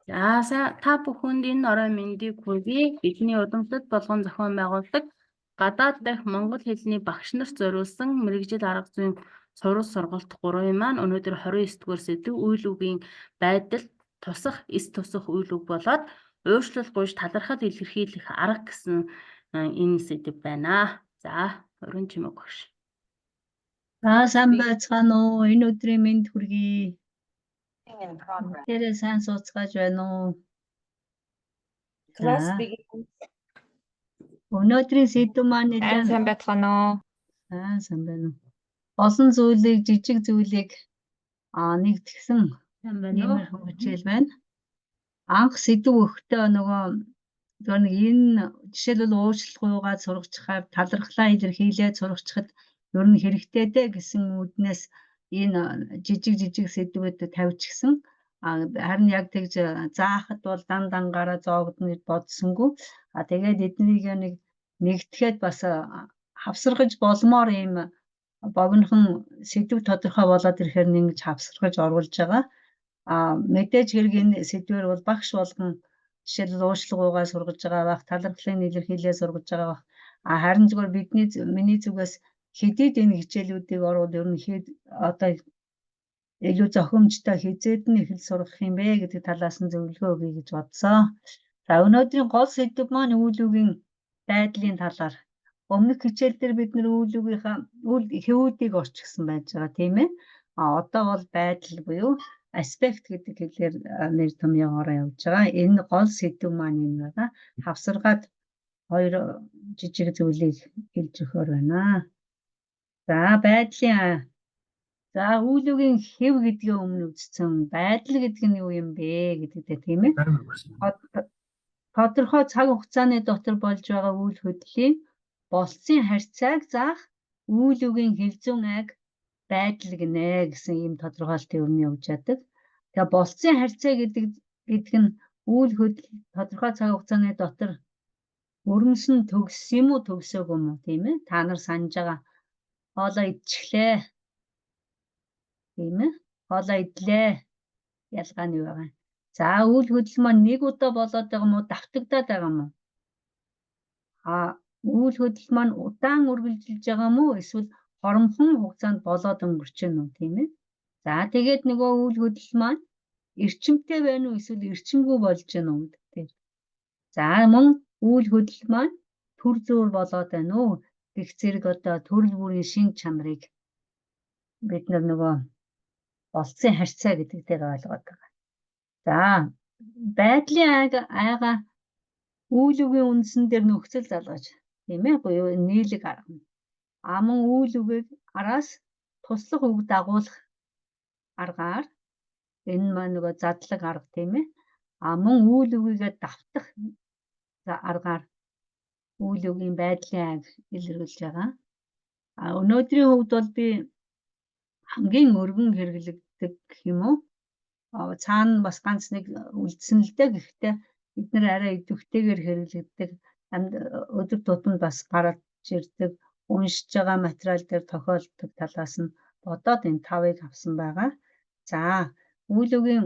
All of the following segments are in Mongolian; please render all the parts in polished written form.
За та бүхэнд энэ орой мэндийг хүргэе. Бидний удамтад болгон зохион байгуулдаг гадаад дахь монгол хэлний багш нарт зориулсан мэргэжил арга зүйн сурвалж сургалт 3-ын маань өнөөдөр 29-р сэдв үйл үгийн байдал тусах, эс тусах үйл үг болоод ууршлал гуйж талархал илэрхийлэх арга гэсэн энэ сэдв байна. За, уран чимэг багш. сайн байцгаана уу? Энэ өдрийн мэнд хүргэе. Тэрээ сайн сууцгааж байна уу? Өнөөдрийн сэдв маань нэлээд сайн байцгаана уу? Сайн байна уу? Олон зүйлийг, жижиг зүйлийг нэгтгэсэн иймэрхүү хичээл байна. Анх сэдв өгөхдөө нөгөө энэ жишээлбэл уучлалгүйгаа сургачхаар талархлаа илэрхийлээд сургачхад ер нь хэрэгтэй дээ гэсэн үднээс энэ жижиг сэдвүүдэд тавьчихсан. Харин яг тэгж заахад бол дангаараа зоогдно гэж бодсонгүй. Тэгээд эднийг нэгтгэхэд бас хавсаргаж болмоор ийм богинохон сэдв тодорхой болоод ирэхээр ингэж хавсаргаж оруулж байгаа. Мэдээж хэрэг энэ сэдвэр бол багш болгон жишээлбэл уучлалгүйгаа сургаж байгаа бах, талархлын илэрхийлээ сургаж байгаа бах. Харин зүгээр миний зүгээс хэдийд энэ хичээлүүдийг орвол ерөнхийд одоо илүү зохимжтой хизээд нь их сургах юм бэ гэдэг талаас нь зөвлөгөө өгье гэж бодсон. За өнөөдрийн гол сэдв маань үйл үгийн байдлын талаар. Өмнөх хичээл дээр бид нэр үйл үгийнхаа хэвүүдийг орчигсон байж байгаа тийм ээ. Одоо бол байдал буюу аспект гэдэг хэлээр нэр томьёогоор явж байгаа. Энэ гол сэдв маань юм байна. Хавсаргаад хоёр жижиг зүйлийг хэлж өгөхөр байна. За байдлын үйл үгийн хэв гэдгээ өмнө үзсэн. Байдал гэдэг нь юу юм бэ гэдэгтэй тийм ээ. Тодорхой цаг хугацааны дотор болж байгаа үйл хөдлөлийн болцсон харьцааг заах үйл үгийн хэлзүүн айг байдал гинэ гэсэн ийм тодорхойлолтын өмнө явж яадаг. Тэгээ болцсон харьцаа гэдэг нь үйл хөдлөл тодорхой цаг хугацааны дотор өрнөсөн төгссөн юм уу төгсөөгүй юм уу тийм ээ. Та нар санаж байгаа хоолоо идчихлээ. Тийм ээ. Хоолоо идлээ. Ялгаа нь юу байгаа. За үйл хөдлөл маань нэг удаа болоод байгаа юм уу давтагдаад байгаа юм уу? Үйл хөдлөл маань удаан үргэлжилж байгаа юм уу эсвэл хоромхон хугацаанд болоод өнгөрч байна уу тийм ээ. За тэгээд нөгөө үйл хөдлөл маань эрчимтэй байна уу эсвэл эрчимгүй болж байна уу гэдэг. За мөн үйл хөдлөл маань төр зуур болоод байна уу гэх зэрэг одоо төрөл бүрийн шин чанарыг бид нөгөө болцсон харьцаа гэдэгтэйг ойлгоод байгаа. За байдлын айга үйл үгийн үндсэн дээр нөхцөл залгаж тийм ээ буюу нийлэг арга. Мөн үйл үгийг араас туслах үг дагуулах аргаар энэ маань нөгөө задлаг арга тийм ээ. Мөн үйл үгийгээ давтах аргаар үйл үгийн байдлын айг илэрхийлж байгаа. Өнөөдрийн хувьд бол би хамгийн өргөн хэрэглэгддэг гэх юм уу? Цаана бас ганц нэг үлдсэн л дээ. Гэхдээ бид нэр арай идэвхтэйгээр хэрэглэгддэг өдөр тутамд бас гарч ирдэг уншиж байгаа материал дээр тохиолддог талаас нь бодоод энэ 5-ыг авсан байгаа. За үйл үгийн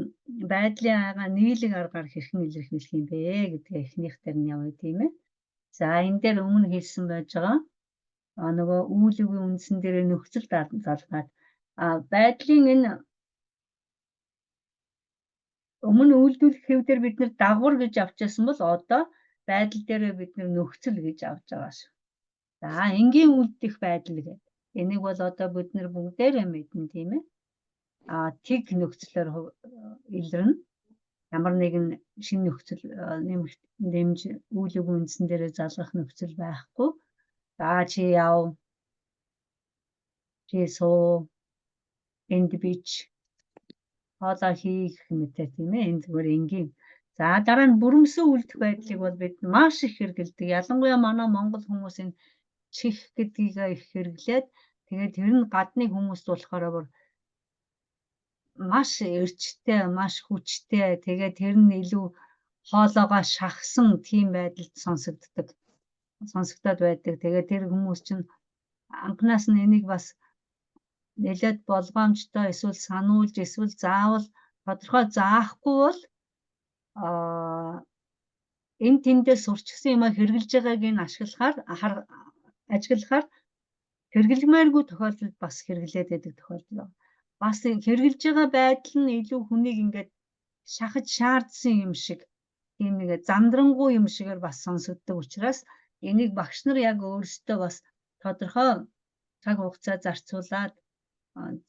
байдлын айгаа нийлэг аргаар хэрхэн илэрхийлэх юм бэ гэдгээ эхнийх дээр нь явъя тийм ээ. За энэ дээр өмнө хэлсэн байж байгаа нөгөө үйл үгийн үндсэн дээр нөхцөл залгаад байдлын энэ өмнө үйлдвэрлэх хэв дээр бид нэр дагвар гэж авчаасан бол одоо байдал дээр бид нэр нөхцөл гэж авч байгаа шүү. За энгийн үлдэх байдал гэдэг. Энийг бол одоо бид нэр бүгдээрээ мэднэ тийм ээ. Тэг нөхцлөөр илэрнэ. Ямар нэгэн шинэ нөхцөл нэмж үйл үгийн үндсэн дээр залгах нөхцөл байхгүй. За чи яв. Чи суу. Энд бич. Хоолоо хийх мэтэй тийм ээ. Энэ зүгээр энгийн. За дараа нь бүрэмсэн үлдэх байдлыг бол бид маш их хэрэгэлдэг. Ялангуяа манай монгол хүмүүс энэ чих гэдгийг их хэрэглээд тэгээд тэр нь гадны хүмүүс болохоор маш эрчтэй, маш хүчтэй. Тэгээд тэр нь илүү хоолоогоо шахсан тийм байдалд сонсогдоод байдаг. Тэгээд тэр хүмүүс чинь анхнаас нь энийг бас нэлээд болгоомжтой эсвэл сануулж эсвэл заавал тодорхой заахгүй бол энэ тэндээс сурчсан юмаа хэрэгжилж байгааг нь ажиглахаар хэрэглэмээргүй тохиолдолд бас хэрэглээд байдаг тохиолдол байна. Бас хэрэгжилж байгаа байдал нь илүү хүнийг ингээд шахаж шаардсан юм шиг, тийм нэг зандрангуй юм шигээр бас сонсогддог учраас энийг багш нар яг өөрсдөө бас тодорхой цаг хугацаа зарцуулаад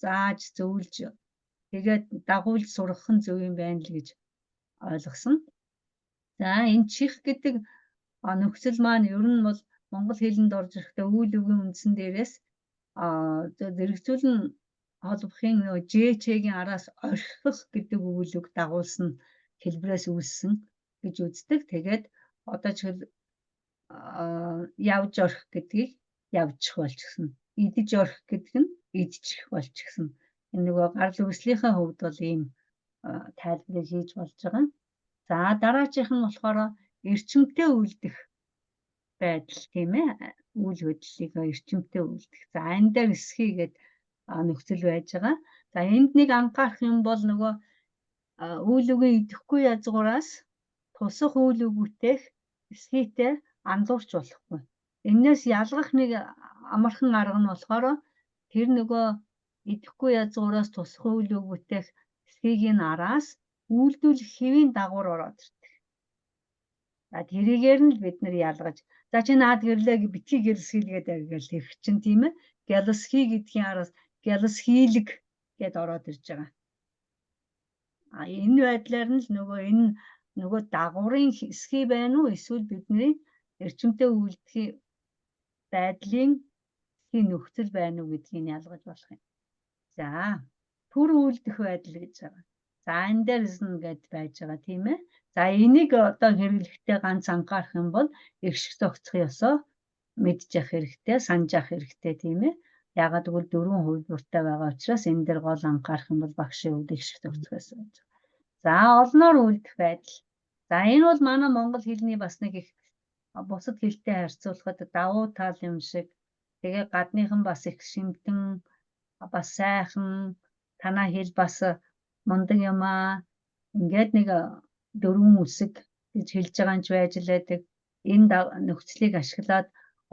зааж зөвлөж тэгээд дагуулж сургах нь зөв юм байна л гэж ойлгосон. За энэ чих гэдэг нөхцөл маань ер нь бол монгол хэлэнд орж ирэхдээ үйл үгийн үндсэн дээрээс зэрэгцүүлэн холбохын нөгөө жээчгийн араас орхих гэдэг үйл үг дагуулсан хэлбэрээс үүссэн гэж үздэг. Тэгээд одоо ч явж орхих гэдгийг явчих болчихсон. Идэж орхих гэдэг нь идчих болчихсон. Энэ нөгөө гарал үүслийнхээ хувьд бол ийм тайлбарыг хийж болж байгаа. За дараачих нь болохоор эрчимтэй үлдэх байдал тийм ээ. Үйл хөдлөлийг эрчимтэй үлдэх. За энэ дээр эсхий гэдэг нөхцөл байж байгаа. За энд нэг анхаарах юм бол нөгөө үйл үгийн идэхгүй язгуураас тусах үйл үг бүтээх эсхийтэй андуурч болохгүй. Энээс ялгах нэг амархан арга нь болохоор тэр нөгөө идэхгүй язгуураас тусах үйл үг бүтээх эсхийг араас үйлдвэрлэх хэвийн дагуур ороод ирдэг. За тэрийгээр нь л бид нар ялгаж за чи наад гэрлээ битгий гэрсхийлгээд байгаал тэрх чинь тийм ээ. Гялсхий гэдгийн араас гялсхийлэг гэд ороод ирж байгаа. Энэ байдлаар нь л нөгөө дагуурын эсхий байна уу эсвэл бидний эрчимтэй үлдэхийн байдлын нөхцөл байна уу гэдгийг ялгаж болох юм. За төр үлдэх байдал гэж байгаа. За энэ дээрс нь гээд байж байгаа тийм ээ. За энийг одоо хэрэглэхдээ ганц анхаарах юм бол эрших зохицох ёсоо мэдж явах хэрэгтэй, санаж явах хэрэгтэй тийм ээ. Ягаад гэвэл 4 хувилбартай байгаа учраас энэ дээр гол анхаарах юм бол багшийн хувьд эрших зохицох ёсоо гэж. За олноор үлдэх байдал. За энэ бол манай монгол хэлний бас нэг их бусад хэлтэй харьцуулахад давуу тал юм шиг. Тэгээ гадныхан бас их шимтэн бас сайхан танаа хэл бас мундаг юм аа. Ингээд нэг 4 үсэг гэж хэлж байгаа юм ч байж лээдэг. Энэ нөхцөлийг ашиглаад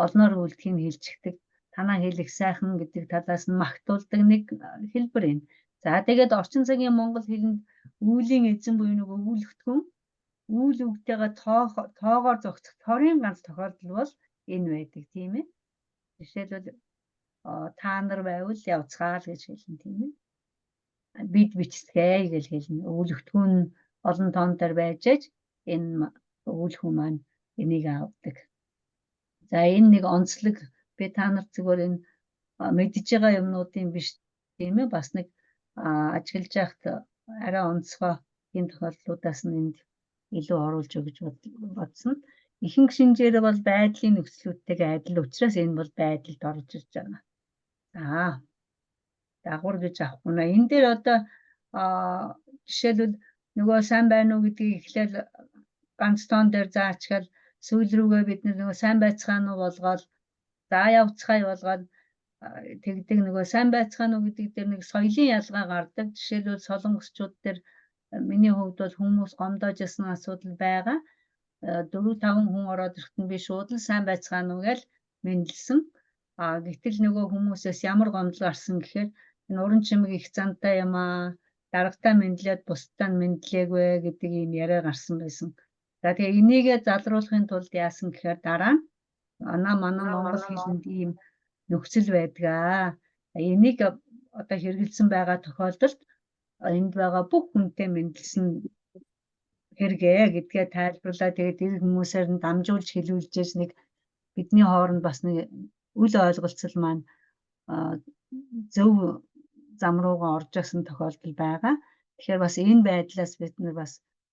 олноор үлдэхийг хэлчихдэг. Танаа хэл их сайхан гэдэг талаас нь магтуулдаг нэг хэлбэр юм. За тэгээд орчин цагийн монгол хэлэнд үүлийн эзэн буюу нөгөө үүлэгдэхүүн үйл үгтэйгээ тоогоор зохицох торын ганц тохиолдол бол энэ байдаг тийм ээ. Жишээлбэл та нар байвал явцгаал гэж хэлнэ тийм ээ. Бид бичцгээе гэж хэлнэ. Үүлэгдэхүүн олон тоон дээр байж аж энэ үүлхүү маань энийг авдаг. За энэ нэг онцлог би та нарт зүгээр энэ мэдж байгаа юмнуудын биш тийм ээ. Бас нэг ажиглаж явахд арай онцгой энэ тохиолдлуудаас нь энд илүү оруулж өгч бодсон. Ихэнх шинжээр бол байдлын нөхцлүүдтэйгээ адил учраас энэ бол байдалд орж ирж байгаа. За дагуур гэж авахгүй нэ. Энэ дээр одоо жишээлбэл нөгөө сайн байна уу гэдгийг эхлээл ганц тоон дээр заачхал сүүл рүүгээ бид нөгөө сайн байцгаана уу болгоод за явцгаая болгоод тэгдэг нөгөө сайн байцгаана уу гэдэг дээр нэг соёлын ялгаа гардаг. Жишээлбэл солонгосчууд дээр миний хувьд бол хүмүүс гомдоож ясан асуудал байгаа. 4-5 хүн ороод ирэхэд би шууд л сайн байцгаана уу гэж мэндэлсэн. Гэтэл нөгөө хүмүүсээс ямар гомдол гарсан гэхээр энэ уран чимэг их зантай юм аа. Дарагтаа мэдлээд бусдаа мэдлээгүй гэдэг ийм яриа гарсан байсан. За тэгээ энийгээ залруулахын тулд яасан гэхээр дараа нь манай монгол хэлэнд ийм нөхцөл байдаг. Энийг одоо хэрэгэлсэн байгаа тохиолдолд энд байгаа бүх хүнтэй мэдлсэн хэрэгээ гэдгээ тайлбарлаа. Тэгээд тэр хүмүүсээр нь дамжуулж хэлүүлжээс нэг бидний хооронд бас нэг үл ойлголцол маань зөв зам руугаа орж ирсэн тохиолдол байгаа. Тэгэхээр бас энэ байдлаас бид нар бас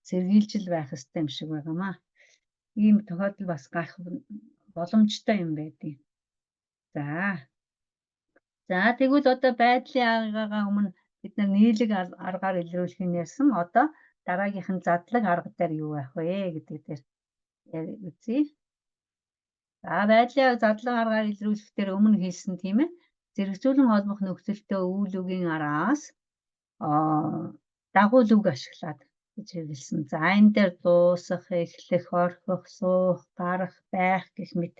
сэргийлжил байх хэрэгтэй юм шиг байгаамаа. Ийм тохиолдол бас гарах боломжтой юм байдгийг. За тэгвэл одоо байдлын аргагаа өмнө бид нар нийлэг аргаар илрүүлэх нь ярьсан. Одоо дараагийнх нь задлаг арга дээр юу байх вэ гэдэг дээр үзье. За байдлын задлаг аргаар илрүүлэх дээр өмнө хэлсэн тийм ээ. Зэрэгцүүлэн холбох нөхцөлтэй үйл үгийн араас дагуул үг ашиглаад гэж хэрэгэлсэн. За энэ дээр дуусах, эхлэх, орхих, суух, гарах, байх гэх мэт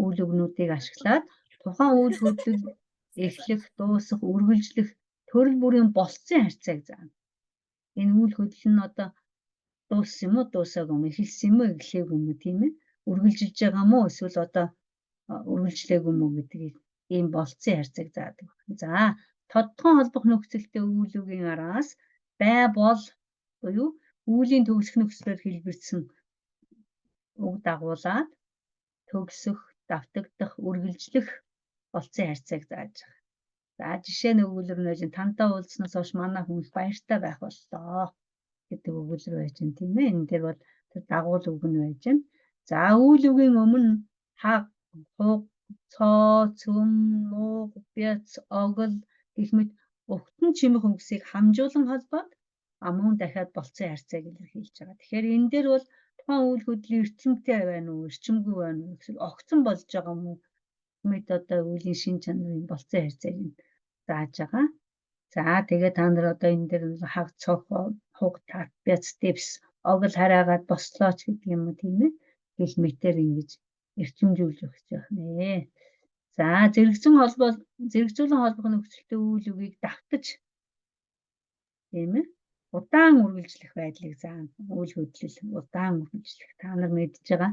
үйл өгнүүдийг ашиглаад тухайн үйл хөдлөл эхлэх, дуусах, үргэлжлэх төрөл бүрийн болцсон харьцааг заана. Энэ үйл хөдлөл нь одоо дууссан юм уу, дуусаагүй юм уу, эхэлсэн юм уу, эхлэегүй юм уу, тийм ээ? Үргэлжилж байгаа мó эсвэл одоо үргэлжлээгүй юм уу гэдгийг ийм болцсон харьцааг заадаг. За тодтогон холбох нөхцөлтэй үйл үгийн араас бай бол буюу үүлийн төгсөх нөхцлөөр хэлбэрсэн үг дагуулад төгсөх, давтагдах, үргэлжлэх болцсон харьцааг зааж байгаа. За жишээ нь өгүүлбэр нь байж тантай уулзснаас хойш манай хүн их баяртай байх боллоо гэдэг өгүүлбэр байж байна, тийм ээ. Энэ дээр бол тэр дагуул үг нь байж байна. За үйл үгийн өмнө хаг, хуг, цоо, цөм, мууг, бяц, огол гэх мэт угтан чимэх үгсийг хамжуулан холбоод мөн дахиад болцсон харьцааг илэрхийлж байгаа. Тэгэхээр энэ дээр бол тухайн үйл хөдлөлийн эрчимтэй байна уу, эрчимгүй байна уу гэсэн огцон болж байгаа юм уу? Мэд одоо үеийн шин чанарын болцсон харьцааг зааж байгаа. За тэгээ та нар одоо энэ дээр хаг, цохоо, хуг, тат, бяц, дэвс, огол хараагаад бослооч гэдэг юм уу, тийм ээ? Гэх мэтээр ингэж эрчимжүүлж өгч байгаа нэ. За зэрэгцүүлэн холбох нөхцөлтэй үйл үгийг давтаж, тийм ээ? Удаан үргэлжлэх байдлыг заана. Үйл хөдлөл удаан үргэлжлэх. Та нар мэдж байгаа.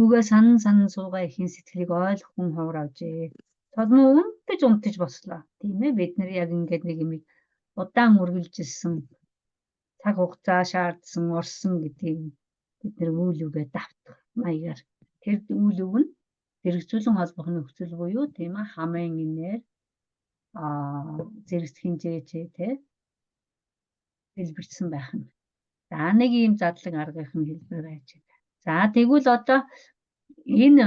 Үгээ санан суугаа ихийн сэтгэлийг ойлгохгүй ховор авжээ. Толмоо унтаж бослоо. Тийм ээ? Бид нар яг ингээд нэг юм удаан үргэлжилсэн, цаг хугацаа шаардсан, орсон гэдгийг бид нар үйл үгээ давтах маягаар. Тэр үйл үг нь зэрэгцүүлэн холбох нөхцөл буюу тийм ээ хамын инээр зэрэгцэх хэмжээтэй тий хэлбэрсэн байх нь. За нэг ийм задлаг аргын хэлбэр байж байна. За тэгвэл одоо энэ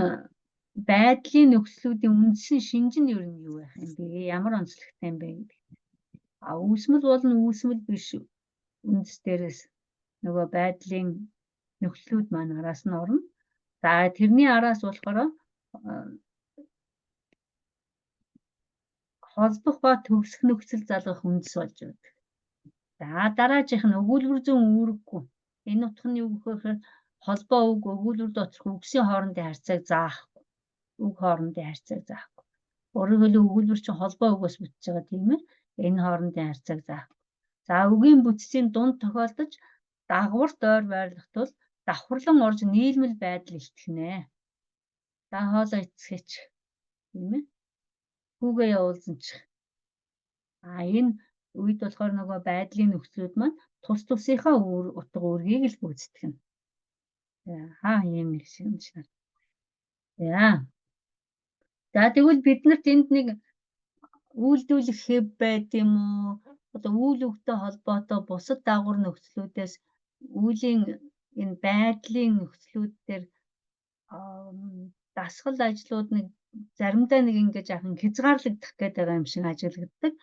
байдлын нөхцлүүдийн үндсэн шинж нь юу байх юм бэ? Ямар онцлогтой юм бэ гэдэг. Үүсмэл болон үүсмэл биш үндэс дээрээс нөгөө байдлын нөхцлүүд маань араас нь орно. За тэрний араас болохоор холбох ба төгсөх нөхцөл залгах үндэс болж байдаг. За дараачих нь өгүүлбэр зүйн үүрэггүй. Энэ утга нь юу гэхээр холбоо үг өгүүлбэрд очих үгсийн хоорондын харьцааг заахгүй. Үг хоорондын харьцааг заахгүй. Өөрөөр хэлбэл өгүүлбэр чинь холбоо үгээс бүтэж байгаа тийм ээ. Энэ хоорондын харьцааг заахгүй. За үгийн бүтцийн дунд тохиолдож дагаварт ойр байрлах тул давхарлан орж нийлмэл байдал илтгэнэ. За хоолой эцгээч тийм ээ. Хүүгээ явуулсанчих. Энэ үед болохоор нөгөө байдлын нөхцлүүд маань тус тусынхаа утга үүргийг л гүйцэтгэнэ. Ийм нэг шинж шаар. За тэгвэл бид нарт энд нэг үйлдвэрлэх хэв байд юм уу? Одоо үйл өгтэй холбоотой бусад дагавар нөхцлүүдээс үеийн энэ байдлын нөхцлүүд дээр дасгал ажлууд нэг заримдаа нэг ингэж яахан хязгаарлагдах гэдэг байгаа юм шиг ажиглагддаг.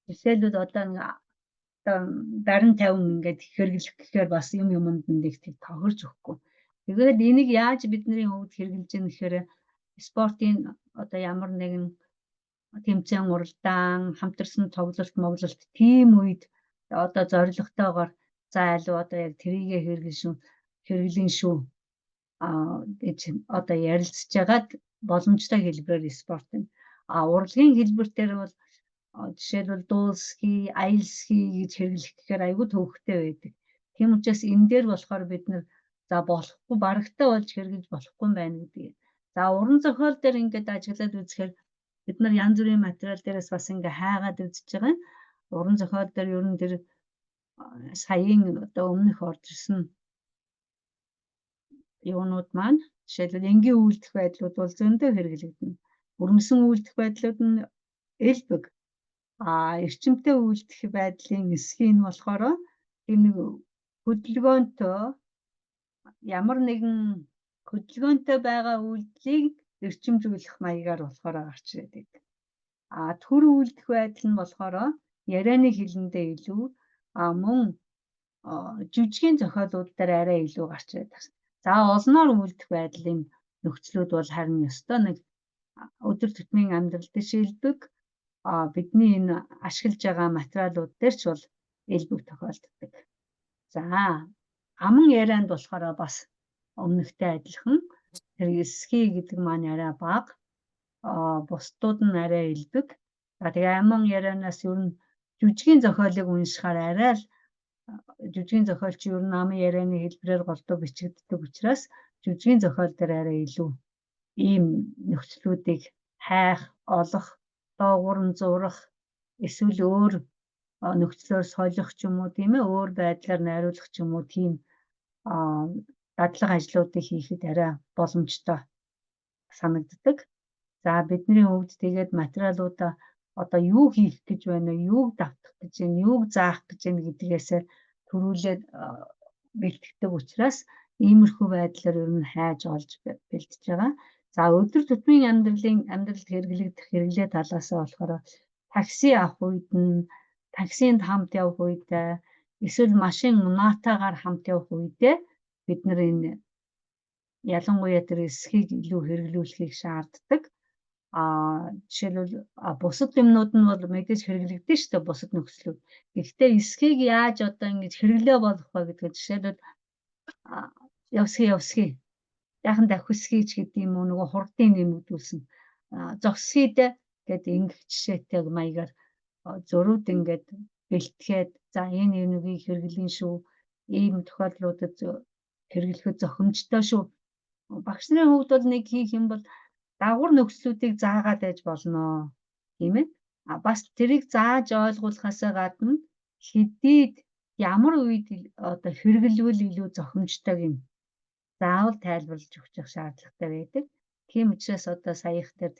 Жишээлбэл одоо нэг барин 50 ингээд хэрэглэх гэхээр бас юмд нэг тийм тохирж өгөхгүй. Тэгээд энийг яаж бидний хувьд хэрэгжилж ийм гэхээр спортын одоо ямар нэгэн тэмцээн уралдаан, хамтарсан тоглолт, тийм үед одоо зорилготойгоор за алуу одоо яг тэрийгэ хэрэглэн шүү гэж одоо ярилцж байгаад боломжтой хэлбэрээр спортын урлагийн хэлбэр дээр бол жишээлбэл дуулски, аялски гэж хэрэглэх гэхээр айгүй төвөгтэй байдаг. Тийм учраас энэ дээр болохоор бид нар за болохгүй барагтай болж хэрэглэж болохгүй юм байна гэдэг. За уран зохиол дээр ингээд ажиглаад үзэхээр бид нар янз бүрийн материал дээрээс бас ингээ хайгаад үзэж байгаа. Уран зохиол дээр ер нь тэр саяын одоо өмнөх орж ирсэн юунууд маань жишээлбэл энгийн үйлдэх байдлууд бол зөндөө хэрэглэгдэнэ. Өрмсөн үйлдэх байдлууд нь элбэг. Эрчимтэй үйлдэх байдлын эсхийн нь болохоор энэ хөдөлгөөнтэй ямар нэгэн хөдөлгөөнтэй байгаа үйлдэлийг эрчимжүүлэх маягаар болохоор гарч ирээд байдаг. Төр үйлдэх байдал нь болохоор ярианы хэлэндээ илүү мөн жүжигийн зохиолууд дээр арай илүү гарч ирээд байна. За олноор үйлдэх байдлын нөхцлүүд бол харин ёстой нэг өдөр тутмын амьдралд шилдэг бидний энэ ашиглаж байгаа материалууд дээр ч бол элбэг тохиолддог. За аман ярианд болохоор бас өмнөхтэй адилхан тэр эсхий гэдэг маань арай бага, бусдууд нь арай элбэг. За тэгээ аман ярианаас ер нь жүжигийн зохиолыг уншихаар арай л жүжигийн зохиол чи ер нь аман ярианы хэлбэрээр голдуу бичигддэг учраас жүжигийн зохиол дээр арай илүү ийм нөхцлүүдийг хайх, олох, доогуур нь зурах, эсвэл өөр нөхцлөөр солих ч юм уу тийм ээ, өөр байдлаар найруулах ч юм уу тийм дадлага ажлуудыг хийхэд арай боломжтой санагддаг. За бидний хувьд тэгээд материалуудаа одоо юу хийх гэж байна вэ? Юуг давтах гэж байна? Юуг заах гэж байна гэдгээсээ төрүүлээд бэлтгэдэг учраас иймэрхүү байдлаар ер нь хайж олж бэлтэж байгаа. За өдөр тутмын амьдралд хэрэглэгдэх хэрэглээ талаасаа болохоор такси авах үед нь, таксинд хамт явах үедээ, эсвэл машин унаатаагаар хамт явах үедээ бид нар энэ ялангуяа тэр эсхийг илүү хэрэглүүлэхийг шаарддаг. Жишээлбэл бусад юмнууд нь бол мэдээж хэрэглэгдэн шүү дээ, бусад нөхцлүүд. Гэхдээ эсхийг яаж одоо ингэж хэрэглээ болгох вэ гэдгээ жишээлбэл явсхий яахан давхисхийч гэдэг юм уу, нөгөө хурдын нэмэгдүүлсэн зогсхий гэдэг ингэх жишээтэй маягаар зөрүүд ингээд бэлтгээд за энэ нүгийг хэрэглэн шүү, ийм тохиолдлуудад хэрэглэхэд зохимжтой шүү. Багш нарын хувьд бол нэг хийх юм бол дагвар нөхцлүүдийг заагаад байж болно, тийм ээ. Бас тэрийг зааж ойлгуулахаасаа гадна хэдийд ямар үед одоо хэрэглэвэл илүү зохимжтойг юм заавал тайлбарлаж өгчих шаардлагатай байдаг. Тийм учраас одоо саях тэр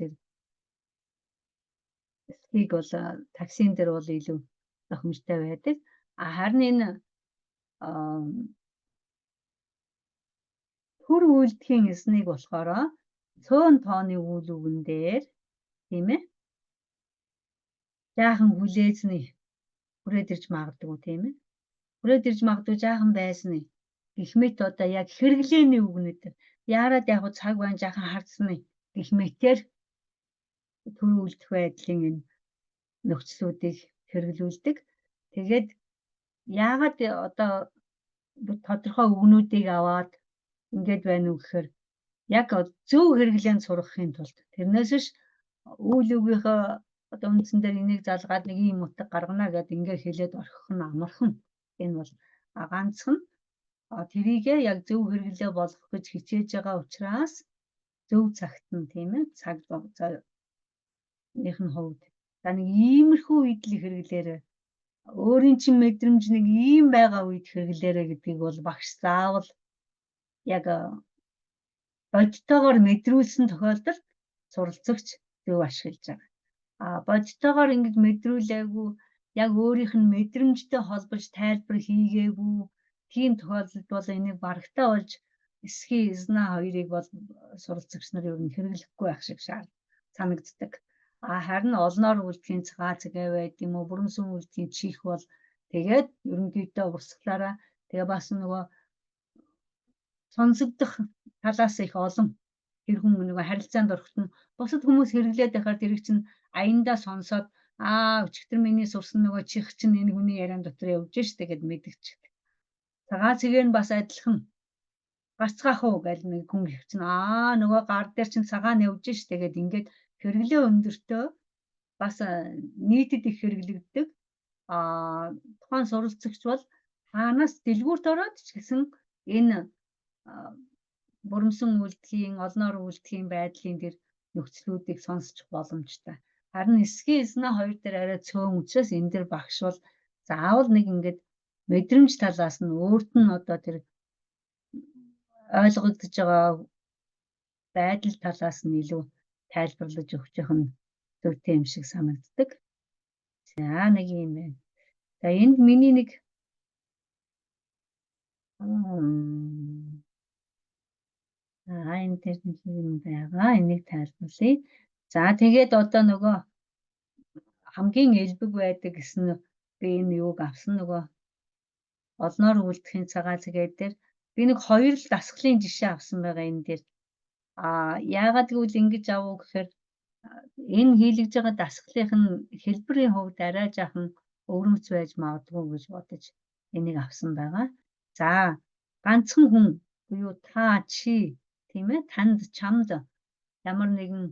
эсхийг бол таксин дээр бол илүү зохимжтой байдаг. Харин энэ төр үйлдэхийн эснийг болохоор цөөн тооны үйл үгэн дээр тийм ээ жаахан хүлээзний хүрээд ирж магадгүй тийм ээ. Хүрээд ирж магадгүй жаахан байсны гэх мэт одоо яг хэрэглээний үгнүүд яарад яг цаг байна жаахан хардсны гэх мэтээр төр үйлдэх байдлын энэ нөхцлүүдийг хэрэглүүлдэг. Тэгээд яагаад одоо тодорхой үгнүүдийг аваад ингээд байна уу гэхээр яг зөв хэрэглээнд сургахын тулд тэрнээс ш үйл үгийнхээ одоо үндсэн дээр энийг залгаад нэг юм утга гаргана гэдээ ингээд хэлээд орхих нь амархан. Энэ бол ганцхан тэрийгээ яг зөв хэрэглээ болгох гэж хичээж байгаа учраас зөв цагт нь тийм ээ цаг ийн хувьд за нэг иймэрхүү үйдлийн хэрэглээрээ өөрийн чинь мэдрэмж нэг ийм байгаа үед хэрэглээрээ гэдгийг бол багш заавал яг бодтойгоор мэдрүүлсэн тохиолдолд суралцагч зөв ашиглаж байгаа. Бодтойгоор ингэж мэдрүүлээгүй яг өөрийнх нь мэдрэмжтэй холбож тайлбар хийгээгүй тийм тохиолдолд бол энийг барагтаа болж эсхий эзнаа хоёрыг бол суралцагч нар ер нь хэрэглэхгүй байх шиг санагддаг. Харин олноор үлдэхийн цагаан цагаа байд юм уу, бүрэн сүм үлдэхийн чих бол тэгээд ерөнхийдөө урсгалаараа тэгээ бас нөгөө сонсогдох талаас их олон тэр хүн нөгөө харилцаанд орохт нь бусад хүмүүс хэрэглээд байхаар тэр чинь аяндаа сонсоод өчигдөр миний сурсан нөгөө чих чинь энэ хүний яриан дотор явж штэ гэд мэдгэж. Цагаан цэгээр нь бас адилхан гарцгаах уу гэж нэг хүн их чинь нөгөө гар дээр чинь цагаан явж штэ гэд ингээд хэрэглээ өндөртөө бас нийтэд их хэрэглэгддэг. Тухайн суралцагч бол хаанаас дэлгүүрт ороод ч гэсэн энэ бурамсан үйлдэхийн, олноор үйлдэхийн байдлын тэр нөхцлүүдийг сонсчих боломжтой. Харин эсхий эзнээ хоёр дээр арай цөөн учраас энэ дээр багш бол заавал нэг ингээд мэдрэмж талаас нь өөрт нь одоо тэр ойлгогдож байгаа байдал талаас нь илүү тайлбарлаж өгчих нь зүйтэй юм шиг санагддаг. За нэг юм байна. За энд миний нэг энэ дээр нэг юм байгаа. Энийг тайлбарлая. За тэгээд одоо нөгөө хамгийн элбэг байдаг гэсэн би энэ юуг авсан нөгөө олноор үлдэхийн цагаан цэгээ дээр би нэг хоёр л дасгалын жишээ авсан байгаа энэ дээр. Яагаад гэвэл ингэж авах гэхээр энэ хийлгэж байгаа дасгалынх нь хэлбэрийн хувьд арай жаахан өвөрмц байж магадгүй гэж бодож энийг авсан байгаа. За ганцхан хүн буюу та чи тийм ээ танд чамд ямар нэгэн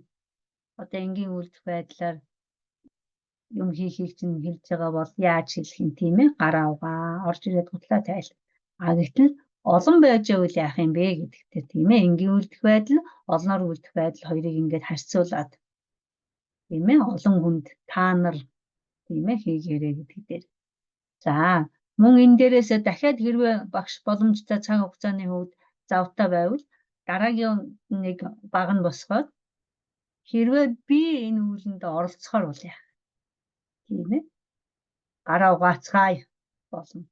одоо энгийн үйлдэх байдлаар юм хийхийг чинь хэлж байгаа бол яаж хэлэх юм тийм ээ гараа угаа орж ирээд гутлаа тайл. Гэтэл олон байж байвал яах юм бэ гэдэгтэй тийм ээ энгийн үйлдэх байдал олноор үйлдэх байдал хоёрыг ингээд харьцуулаад тийм ээ олон хүнд та нар тийм ээ хийгээрэй гэдэг дээр. За мөн энэ дээрээс дахиад хэрвээ багш боломжтой цаг хугацааны хувьд завтай байвал дараагийн нэг баг нь босгоод хэрвээ би энэ үүлэнд оролцохоор бол яах тийм ээ гараа угаацгаая болно.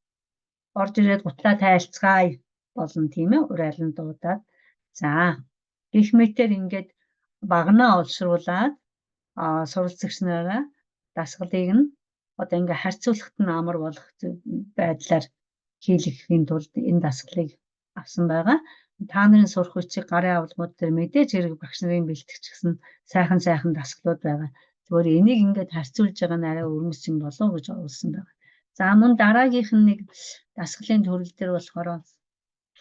Орж ирээд гутлаа тайлцгаая болно тийм ээ урайлан дуудаад. За гэх мэтээр ингээд багнаа олшруулад суралцагч нараа дасгалыг нь одоо ингээ харьцуулахад нь амар болох байдлаар хийлгэхийн тулд энэ дасгалыг авсан байгаа. Та нарын сурах үчиг гарын авалгууд дээр мэдээж хэрэг багш нарын бэлтгэж гисэн сайхан дасгалууд байгаа. Зүгээр энийг ингээд харьцуулж байгаа нь арай өрмөс юм болов уу гэж ойлгосон байна. За мөн дараагийнх нь нэг дасгалын төрөл дээр болохоор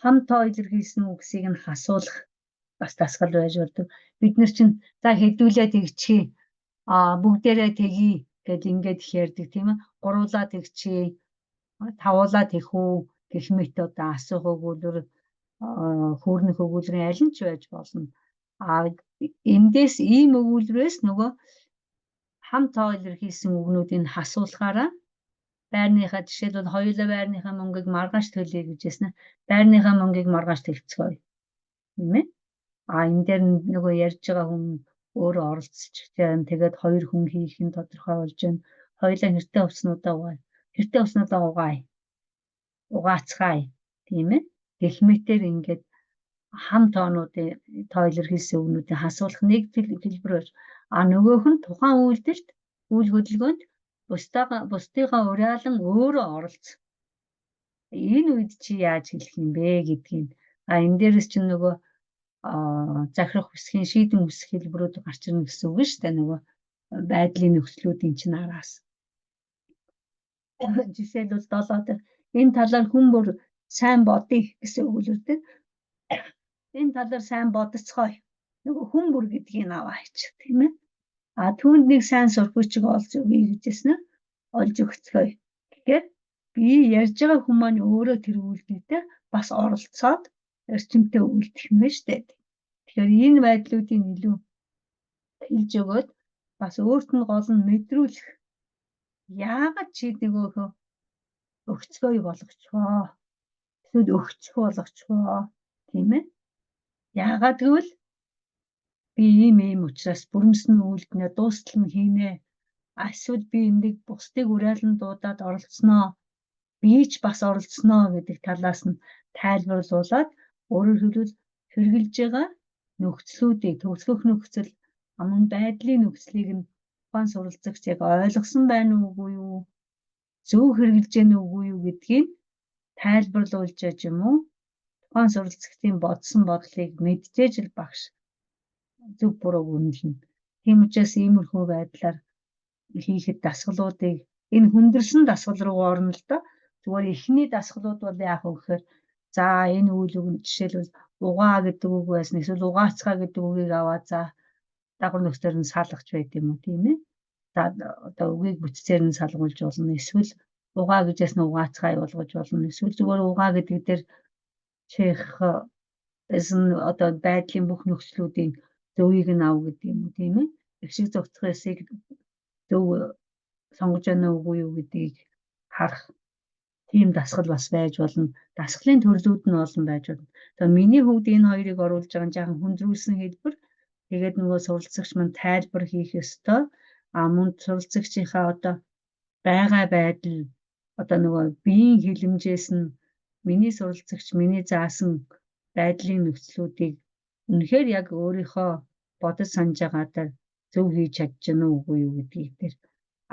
хамт илэрхийлсэн үгсийг нь хасуулах бас дасгал байж болдог. Бид нар чинь за хэдүүлээ тэгчихье. Бүгдээрээ тэгье гэд ингээд их ярьдаг тийм ээ. Гуруулаа тэгчихье. Тавуулаа тэхүү гэх мэт одоо асуух өгүүлбэр хөөрнөх өгүүлбэрийн аль нь ч байж болно. Эндээс ийм өгүүлбэрээс нөгөө хамт илэрхийлсэн үгнүүдийг хасуулахаараа байрныхаа жишээлбэл хоёулаа байрныхаа мөнгийг маргааш төлье гэж хэлсэн. Байрныхаа мөнгийг маргааш төлцгөөе. Тийм ээ. Энэ дээр нөгөө ярьж байгаа хүн өөрөө оролцож байгаа. Тэгээд хоёр хүн хийх нь тодорхой болж байна. Хоёулаа хэртэй уснуудаа угаая. Хэртэй уснуудаа угаая. Угаацгаая. Тийм ээ. Гэх мэтээр ингээд хамт тоонуудын илэрхийлсэн үгнүүдийг хасуулах нэг хэлбэр. Нөгөөх нь тухайн үйлдэлд үйл хөдөлгөөнд бусдыгаа уриалан өөрөө оролцох. Энэ үед чи яаж хэлэх юм бэ гэдгийг. Энэ дээрээс чинь нөгөө захирах хүсхийн шийдэн хүсэх хэлбэрүүд гарч ирнэ гэсэн үг шүү дээ. Нөгөө байдлын нөхцлүүдийн чинь араас. Жишээлбэл 7 дээр энэ талаар хүн бүр сайн бодъё гэсэн өгүүлбэртэй. Энэ талаар сайн бодоцгоё. Нөгөө хүн бүр гэдгийг аваач тийм ээ. Түүнд нэг сайн сурах хүчиг олж өгье гэжсэн нь олж өгцгөөе. Тэгэхээр би ярьж байгаа хүн маань өөрөө тэр үйлдэлтэй бас оролцоод эрчимтэй үйлдэх юм байна шүү дээ. Тэгэхээр энэ байдлуудыг илүү хэлж өгөөд бас өөрт нь гол нь мэдрүүлэх. Яагаад чи нөгөөхөө өгцгөөе болгочвоо. Эсвэл өгчих болгочвоо. Тийм ээ. Яагаад гэвэл би ийм учраас бүрмсэн үйлдэнэ дуустал нь хийнэ. Эсвэл би энийг бусдыг уриалан дуудаад оролцсноо. Би ч бас оролцсноо гэдэг талаас нь тайлбарлуулад өөрөөр хэлбэл хэрэгжилж байгаа нөхцлүүдийг төгсгөх нөхцөл амун байдлын нөхцлийг нь тухайн суралцагч яг ойлгосон байна уугүй юу? Зөв хэрэгжилж гэнэ үгүй юу гэдгийг тайлбарлуулж яж юм уу? Тухайн суралцагчдын бодсон бодлыг мэдчихэж л багш зөв буруу үнэлнэ. Тийм учраас иймэрхүү байдлаар хийхэд дасгалуудыг энэ хүндэрсэн дасгал руу орно л доо. Зүгээр эхний дасгалууд бол яах вэ гэхээр за энэ үйл үг жишээлбэл угаа гэдэг үг байсан. Эсвэл угаацгаа гэдэг үгийг аваад за дагвар нөхцөөр нь салгаж байт юм уу тийм ээ. За одоо үгийг бүтцээр нь салгуулж болно. Эсвэл угаа гэжээс нь угаацгаа болгож болно. Эсвэл зүгээр угаа гэдэг дээр чих эсэн одоо байдлын бүх нөхцлүүдийн зөвийг нь ав гэдэг юм уу тийм ээ. Их шиг зөвцгөөсийг зөв сонгож яана уугүй юу гэдгийг харах тийм дасгал бас байж болно. Дасгалын төрлүүд нь олон байж болно. Тэгээ миний хувьд энэ хоёрыг оруулж байгаа нь жаахан хүндрүүлсэн хэлбэр. Тэгээд нөгөө суралцагч маань тайлбар хийх ёстой. Мөн суралцагчийнхаа одоо байгаа байдал одоо нөгөө биеийн хилэмжээс нь миний суралцагч миний заасан байдлын нөхцлүүдийг үнэхээр яг өөрийнхөө бодож санаж байгаагаар зөв хийж чадчихна уугүй юу гэдгийг дээр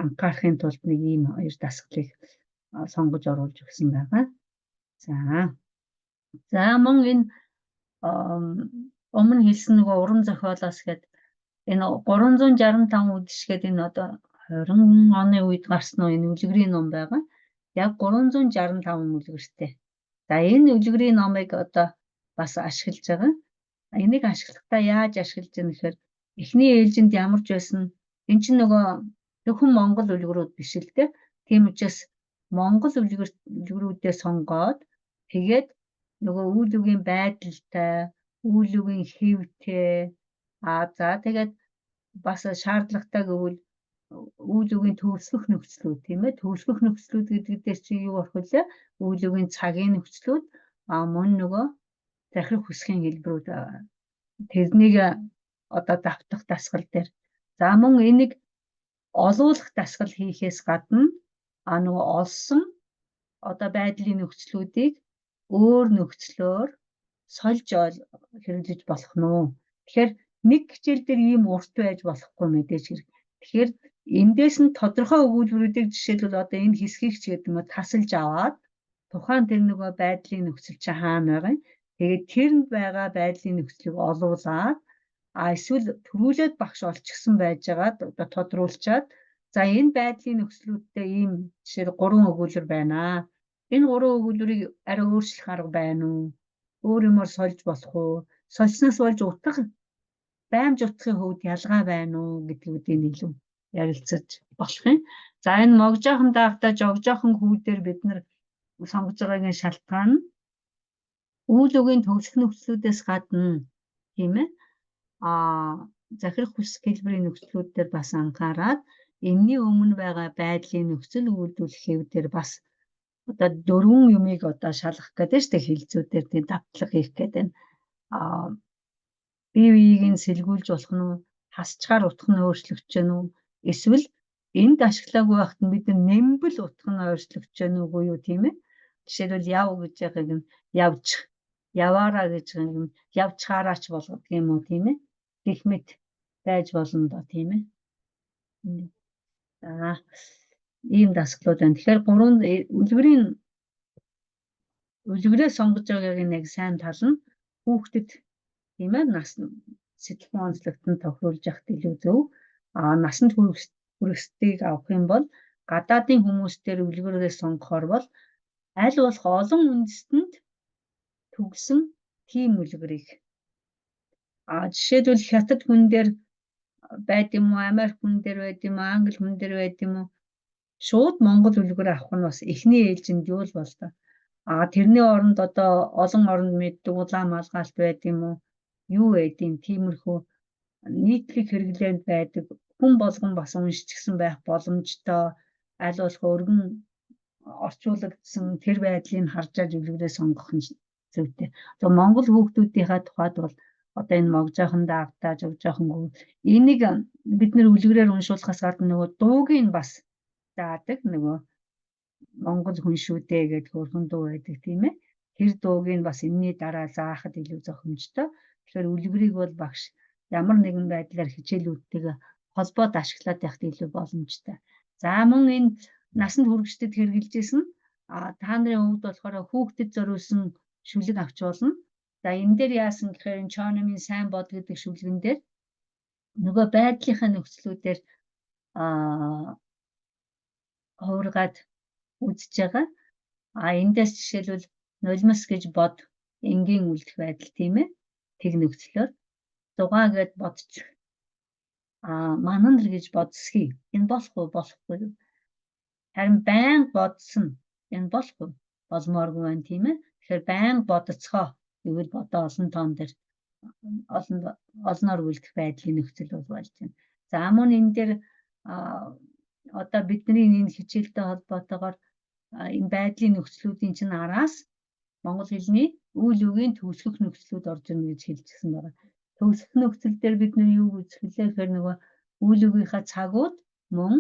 анхаарахын тулд нэг ийм хоёр дасгалыг сонгож оруулж өгсөн байгаа. За мөн энэ өмнө хэлсэн нөгөө уран зохиолоос гээд энэ 365 үдшгээд энэ одоо 20 оны үед гарсан энэ үлгэрийн ном байгаа. Яг 365 үлгэртэй. За энэ үлгэрийн номыг одоо бас ашиглаж байгаа. Энийг ашиглахдаа яаж ашиглаж байгаа нэхээр эхний ээлжинд ямарч байсан эн чинь нөгөө зөвхөн монгол үлгэрүүд биш л дээ. Тийм учраас монгол үлгэрүүдээ сонгоод тэгээд нөгөө үйл үгийн байдалтай, үйл үгийн хэвтэй за тэгээд бас шаардлагатай гэвэл үйл үгийн төвлөрөх нөхцлүүд тийм ээ. Төвлөрөх нөхцлүүд гэдэг дээр чи юу орох вэ? Үйл үгийн цагийн нөхцлүүд мөн нөгөө захирах хүсхийн хэлбэрүүд тэрнийг одоо давтах дасгал дээр. За мөн энийг олуулах дасгал хийхээс гадна нөгөө олсон одоо байдлын нөхцлүүдийг өөр нөхцлөөр сольж хэрэглэж болох нь уу? Тэгэхээр нэг хичээл дээр ийм урт байж болохгүй мэдээж хэрэг. Тэгэхээр эндээс нь тодорхой өгүүлбэрүүдийг жишээлбэл одоо энэ хэсгийг ч гэдэг юм тасалж аваад тухайн тэр нөгөө байдлын нөхцөл чи хаана байгаа юм. Тэгээд тэрэнд байгаа байдлын нөхцөлийг олуулаад эсвэл төрүүлээд багш олчихсан байж байгаад одоо тодруулчаад за энэ байдлын нөхцлүүдтэй ийм жишээ 3 өгүүлбэр байна. Энэ 3 өгүүлбэрийг арай өөрчлөх арга байна уу? Өөр юмор сольж болох уу? Сольсноос болж утга баймж утгын хувьд ялгаа байна уу гэдгүүдийг илүү ярилцаж болох юм. За энэ могжоохон даахта жогжоохон хүүдээр бид нар сонгож байгаагийн шалтгаан нь үйл үгийн төвлөх нөхцлүүдээс гадна тийм ээ захирах хүсэх хэлбэрийн нөхцлүүд дээр бас анхаарад энэний өмнө байгаа байдлын нөхцөл үйлдвэрлэх хэв дээр бас одоо 4 юмыг одоо шалгах гэдэг шүү дээ хэлцүүдээр тийм давтлага хийх гэдэг. Бие биеийг нь сэлгүүлж болох нь уу? Хасчгаар утга нь өөрчлөгдөж гэнэ үү? Эсвэл энд ашиглаагүй байхад нь бид нэмбэл утга нь өөрчлөгдөж гэнэ үгүй юу тийм ээ? Жишээлбэл яв гэж байгааг нь явчих, яваараа гэж байгааг нь явчхаараач болгодог юм уу тийм ээ? Гэх мэт байж болно доо тийм ээ. Ийм дасгалууд байна. Тэгэхээр 3 үлгэрээ сонгож байгаагийн нэг сайн тал нь хүүхдэд тийм ээ сэтгэл онцлогтод тохируулж явахд илүү зөв. Насанд хүрэгсдгийг авах юм бол гадаадын хүмүүстээр үлгэрээ сонгохоор бол аль болох олон үндэстэнд төгсөн тийм үлгэрийг жишээлбэл хятад хүн дээр байд юм уу, Америк хүн дээр байд юм уу, Англи хүн дээр байд юм уу шууд монгол үлгэр авах нь бас эхний ээлжинд юу л бол та. Тэрний оронд одоо олон оронд мэддэг улаан малгайлт байд юм уу? Юу байдیں۔ Тиймэрхүү нийтлэг хэрэглээнд байдаг хүн болгон бас уншчихсан байх боломжтой аль болох өргөн орчуулагдсан тэр байдлыг харж үлгэрээ сонгох нь зүйтэй. Одоо монгол хүүхдүүдийнхээ тухайд бол одоо энэ могжоохон даавтаа жогжоохон энийг бид нэр үлгэрээр уншуулахаас гадна нөгөө дууг нь бас заадаг нөгөө монгол хүн шүү дээ гэдэг хөрхөн дуу байдаг тийм ээ. Тэр дууг нь бас энэний дараа заахад илүү зохимжтой. Тэгэхээр үлгэрийг бол багш ямар нэгэн байдлаар хичээлүүдтэйгээ холбоод ашиглаад явахд илүү боломжтой. За мөн энэ насанд хүрэгчдэд хэрэгжилжсэн та нарын хувьд болохоор хүүхдэд зориулсан шүлэг авч болно. За энэ дээр яасан гэхээр энэ чоономын сайн бод гэдэг шүлгэн дээр нөгөө байдлынхаа нөхцлүүдээр хуургаад үзэж байгаа. Эндээс жишээлбэл нулимс гэж бод энгийн үлдэх байдал тийм ээ. Тэг нөхцлөөр дугаа гэд бодчих. Манандар гэж бодсхий. Энэ болох уу болохгүй. Харин байнга бодсон. Энэ болох уу болмооргүй байна тийм ээ. Тэгэхээр байнга бодцгоо гэвэл бодоо олон тоон дээр олноор үлдэх байдлын нөхцөл болж байна. За мөн энэ дээр одоо бидний энэ хичээлтэй холбоотойгоор энэ байдлын нөхцлүүдийн чинь араас монгол хэлний үйл үгийн төвлөх нөхцлүүд орж ирнэ гэж хэлчихсэн байна. Төвлөх нөхцөл дээр бид нар юу үзэх вэ гэхээр нөгөө үйл үгийнхаа цагууд мөн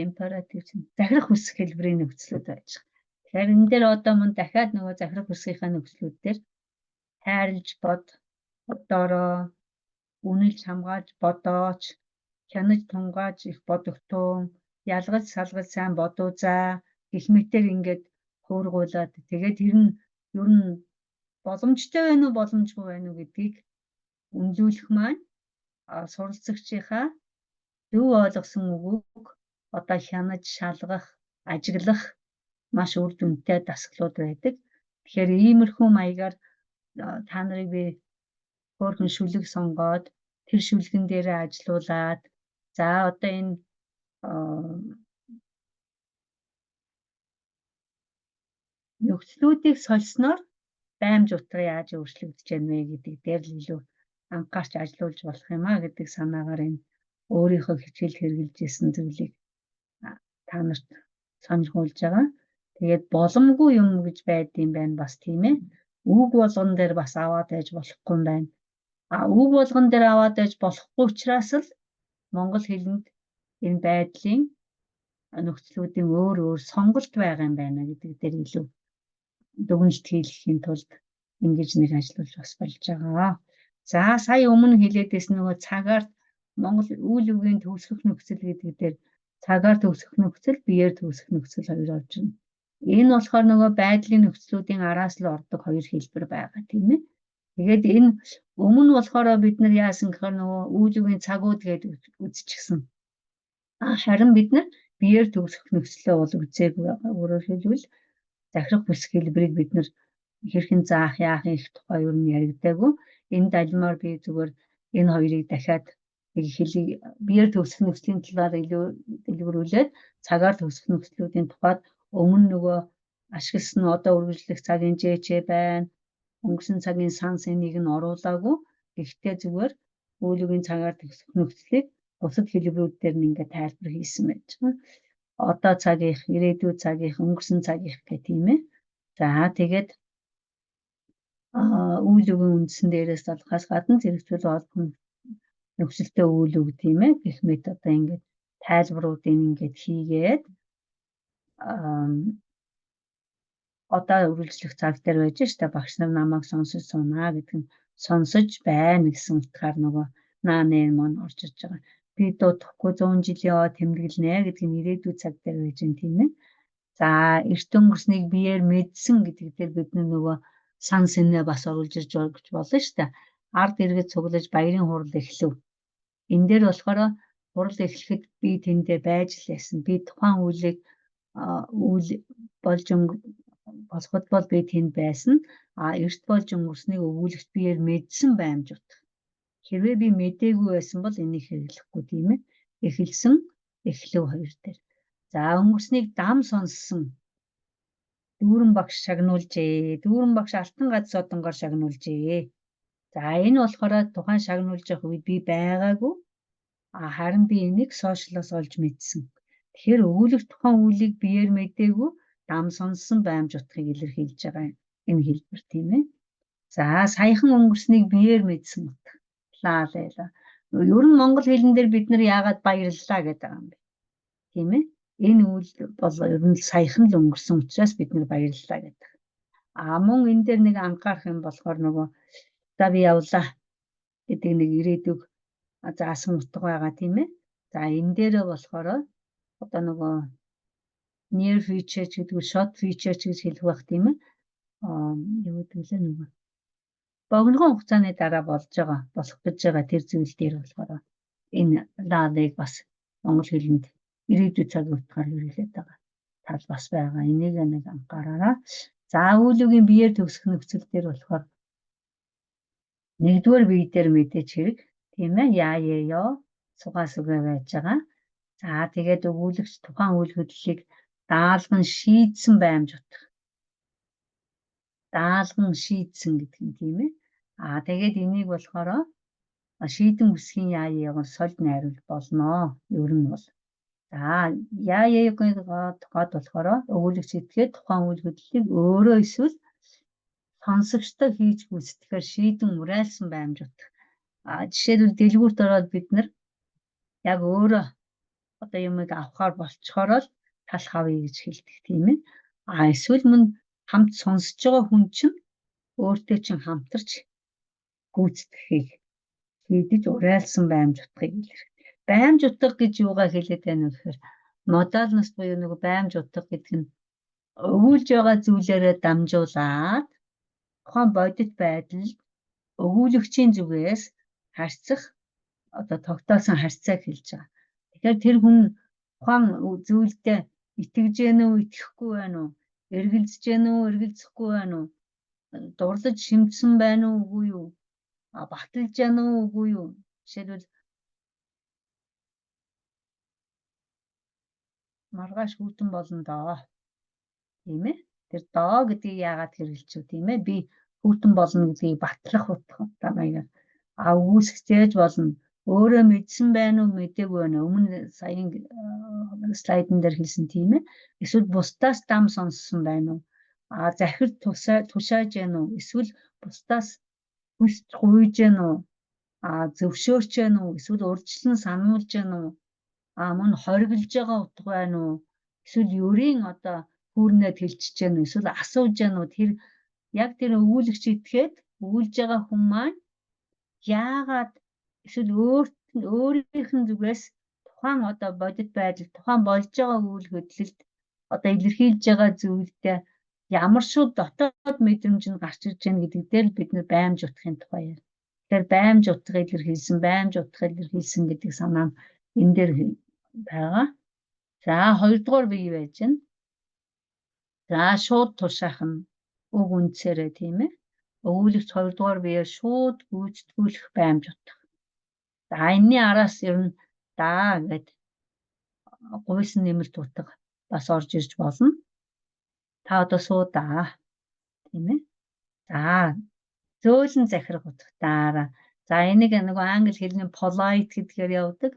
императив захирах хүсэх хэлбэрийн нөхцлүүд байж байгаа. Тэгэхээр энэ дээр одоо мөн дахиад нөгөө захирах хүсгийнхаа нөхцлүүд дээр хайрлж бод, одоороо үнэлж хамгаалж бодооч, хянаж тунгааж их бодогтун, ялгаж салгаж сайн бодоо за гэх мэтээр ингээд хуургуулад тэгээд тэр нь ер нь боломжтой байна уу боломжгүй байна уу гэдгийг үнэлүүлэх маань суралцагчийнхаа зөв ойлгосон үгийг одоо хянаж шалгах, ажиглах маш үр дүнтэй дасгалууд байдаг. Тэгэхээр иймэрхүү маягаар та нарыг би хөөрхөн шүлэг сонгоод тэр шүлгэн дээрээ ажилуулад за одоо энэ нөхцлүүдийг сольсноор баймж утга яаж өөрчлөгдөж байна вэ гэдэг дээр л илүү анхаарч ажилуулж болох юм а гэдэг санаагаар энэ өөрийнхөө хичээл хэрэгжилж исэн зүйлийг та нарт сонирхуулж байгаа. Тэгээд боломгүй юм гэж байдсан байна бас тийм ээ. Үг болгон дээр бас аваад байж болохгүй юм байна. Үг болгон дээр аваад байж болохгүй учраас л монгол хэлэнд энэ байдлын нөхцлүүдийн өөр сонголт байгаа юм байна гэдэг дээр илүү дүгнэлт хийхийн тулд ингэж нэг ажиллаж бас болж байгаа. За сая өмнө хэлээдээс нөгөө цагаар Монгол үйл үгийн төгсгөх нөхцөл гэдэг дээр цагаар төгсгөх нөхцөл, биеэр төгсгөх нөхцөл хоёр орж байна. Энэ болохоор нөгөө байдлын нөхцлүүдийн араас л ордог хоёр хэлбэр байгаа тийм ээ. Тэгээд энэ өмнө болохоор бид нар яасан гэхээр нөгөө үйл үгийн цагууд гэдэг үзчихсэн. Харин бид нар биеэр төгсгөх нөхцлөө бол үзээгүй байгаа. Өөрөөр хэлбэл захирах бүс хэлбэрийг бид нар хэрхэн заах, яах их тухай юу нь яригдаагүй. Энэ далимаар би зүгээр энэ хоёрыг дахиад хэлийг биеэр төгсгөх нөхцөлийн талаар илүү дэлгэрүүлээд цагаар төгсгөх нөхцлүүдийн тухайд өмнө нөгөө ашигласан одоо үргэлжлэх цагийн ЖЧ байна. Өнгөрсөн цагийн санс энийг нь оруулаагүй. Гэхдээ зүгээр үйл үгийн цагаар төгсгөх нөхцөлийг бусад хэлбэрүүд дээр нь ингээд тайлбар хийсэн байж байгаа. Одоо цагийнх, ирээдүйн цагийнх, өнгөрсөн цагийнх гэх тийм ээ. За тэгээд үйл үгийн үндсэн дээрээс болохоос гадна зэрэгцүүл олбон нөхцөлтэй үйл үг тийм ээ. Гэх мэт одоо ингээд тайлбаруудыг ингээд хийгээд одоо үргэлжлэх цаг дээр байж штэ багш нар намайг сонсож сунаа гэдэг нь сонсож байна гэсэн утгаар нөгөө нээр маань орж иж байгаа. Би дутхгүй 100 жилийн тэмдэглэнэ гэдэг нь ирээдүйн цаг дээр байж гэн тийм ээ. За эрт өнгөрснийг биеэр мэдсэн гэдэг дээр бид нөгөө сан сэнэ бас оруулж ирж болно штэ. Ард иргэд цуглаж баярын хурал эхлэв. Энэ дээр болохоор хурал эхлэхэд би тэндээ байж л яасан. Би тухайн үйлийг үйл болж босгод бол би тэнд байсан. Эрт болж өнгөрснийг өгүүлэгт биеэр мэдсэн баймж утга. Хэрвээ би мэдээгүй байсан бол энийг хэрэглэхгүй тийм ээ. Эхэлсэн, эхлэв хоёр дээр. За өнгөрснийг дам сонссон. Дүүрэн багш шагнуулжээ. Дүүрэн багш алтан гад содонгоор шагнуулжээ. За энэ болохоор тухайн шагнуулж явах үед би байгаагүй. Харин би энийг сошиалоос олж мэдсэн. Тэгэхээр өгүүлэх тухайн үйлийг биеэр мэдээгүй дам сонссон баймж утгыг илэрхийлж байгаа энэ хэлбэр тийм ээ. За саяхан өнгөрснийг биеэр мэдсэн утга. Лаалаа. Ер нь монгол хэлэн дээр бид нар яагаад баярлалаа гэдэг юм бэ? Тийм ээ. Энэ үйл бол ер нь саяхан л өнгөрсөн учраас бид нар баярлалаа гэдэг. Мөн энэ дээр нэг анхаарах юм болохоор нөгөө за би явлаа гэдэг нэг ирээдүг заасан утга байгаа тийм ээ. За энэ дээрээ болохоор одоо нөгөө near future гэдэг short future гэж хэлэх байх тийм ээ. Юу гэдэг вэ нөгөө богиногоо хугацааны дараа болж байгаа, болох гэж байгаа тэр зүйл дээр болохоор энэ лаалыг бас монгол хэлэнд ирээдүйн цаг утгаар хэрэглээд байгаа тал бас байгаа. Энийг нэг анхаараарай. За үйл үгийн биеэр төгсөх нөхцөл дээр болохоор нэгдүгээр бие дээр мэдээж хэрэг тийм ээ. Яа сугаас үгээ байж байгаа. За тэгээд өгүүлэгч тухайн үйл хөдлөлийг даалган шийдсэн баймж утга. Даалган шийдсэн гэдэг нь тийм ээ. Тэгээд энийг болохоор шийдэн үсгийн яаг сольд найруулах болно. Ер нь бол. За яагийн тухайд болохоор өгүүлэгч этгээд тухайн үйл хөдлөлийг өөрөө эсвэл сонсогчтой хийж гүйцэтгэхээр шийдэн уриалсан баймж утга. Жишээлбэл дэлгүүрт ороод бид нар яг өөрөө одоо юмыг авахаар болцохоор л талах авъя гэж хэлдэг тийм ээ. Эсвэл мөн хамт сонсож байгаа хүн чинь өөртөө чинь хамтарч гүйцэтгэхийг шийдэж уриалсан баймж утгыг илэрхийлэх. Баймж утга гэж юугаа хэлээд байна вэ гэхээр модальност буюу нэг баймж утга гэдэг нь өгүүлж байгаа зүйлээрээ дамжуулаад тухайн бодит байдал өгүүлэгчийн зүгээс харьцах одоо тогтоосон харьцааг хэлж байгаа. Тэгэхээр тэр хүн тухайн зүйлдээ итгэж гэнэ үү, итгэхгүй байна уу? Эргэлзэж гэнэ үү, эргэлзэхгүй байна уу? Дурлаж шимжсэн байна уу, үгүй юу? Баталж гэнэ үү, үгүй юу? Жишээлбэл маргааш хүйтэн болно доо. Тийм ээ. Тэр доо гэдгийг яагаад хэрэглэв тийм ээ? Би хүйтэн болно гэдгийг батлах утга маягаар үүсгэж болно. Өөрөө мэдсэн байна уу, мэдээгүй байна. Өмнө саяын слайдн дээр хэлсэн тийм ээ. Эсвэл бусдаас дам сонссон байна уу? Захир тушааж байна уу? Эсвэл бусдаас хүсч гуйж байна уу? Зөвшөөрч байна уу? Эсвэл урьдчилан сануулж байна уу? Мөн хориглож байгаа утга байна уу? Эсвэл ерийн одоо хүүрнээ тэлчихэж байна уу? Эсвэл асууж байна уу? Тэр яг тэр өгүүлэгч итгээд өгүүлж байгаа хүн маань яагаад эсвэл өөрийнх нь зүгээс тухайн одоо бодит байдал, тухайн болж байгаа үйл хөдлөлд одоо илэрхийлж байгаа зүйлдээ ямар шууд дотоод мэдрэмж нь гарч ирж байна гэдэг дээр бид нэр баймж утгахын тухай яа. Тэгэхээр баймж утга илэрхийлсэн гэдэг санаа нь энэ дээр байгаа. За хоёрдугаар бий байж байна. За шууд тушаах нь үг үндсээрээ тийм ээ. Өгүүлэгч хоёрдугаар биеэр шууд гүйцэтгүүлэх баймж утга. За энэний араас ер нь даа гэд гуйсан нэмэлт утга бас орж ирж болно. Та одоо суу даа. Тийм ээ. За зөөлөн захирах утгатаараа. За энийг нөгөө англи хэлний polite гэдгээр явдаг.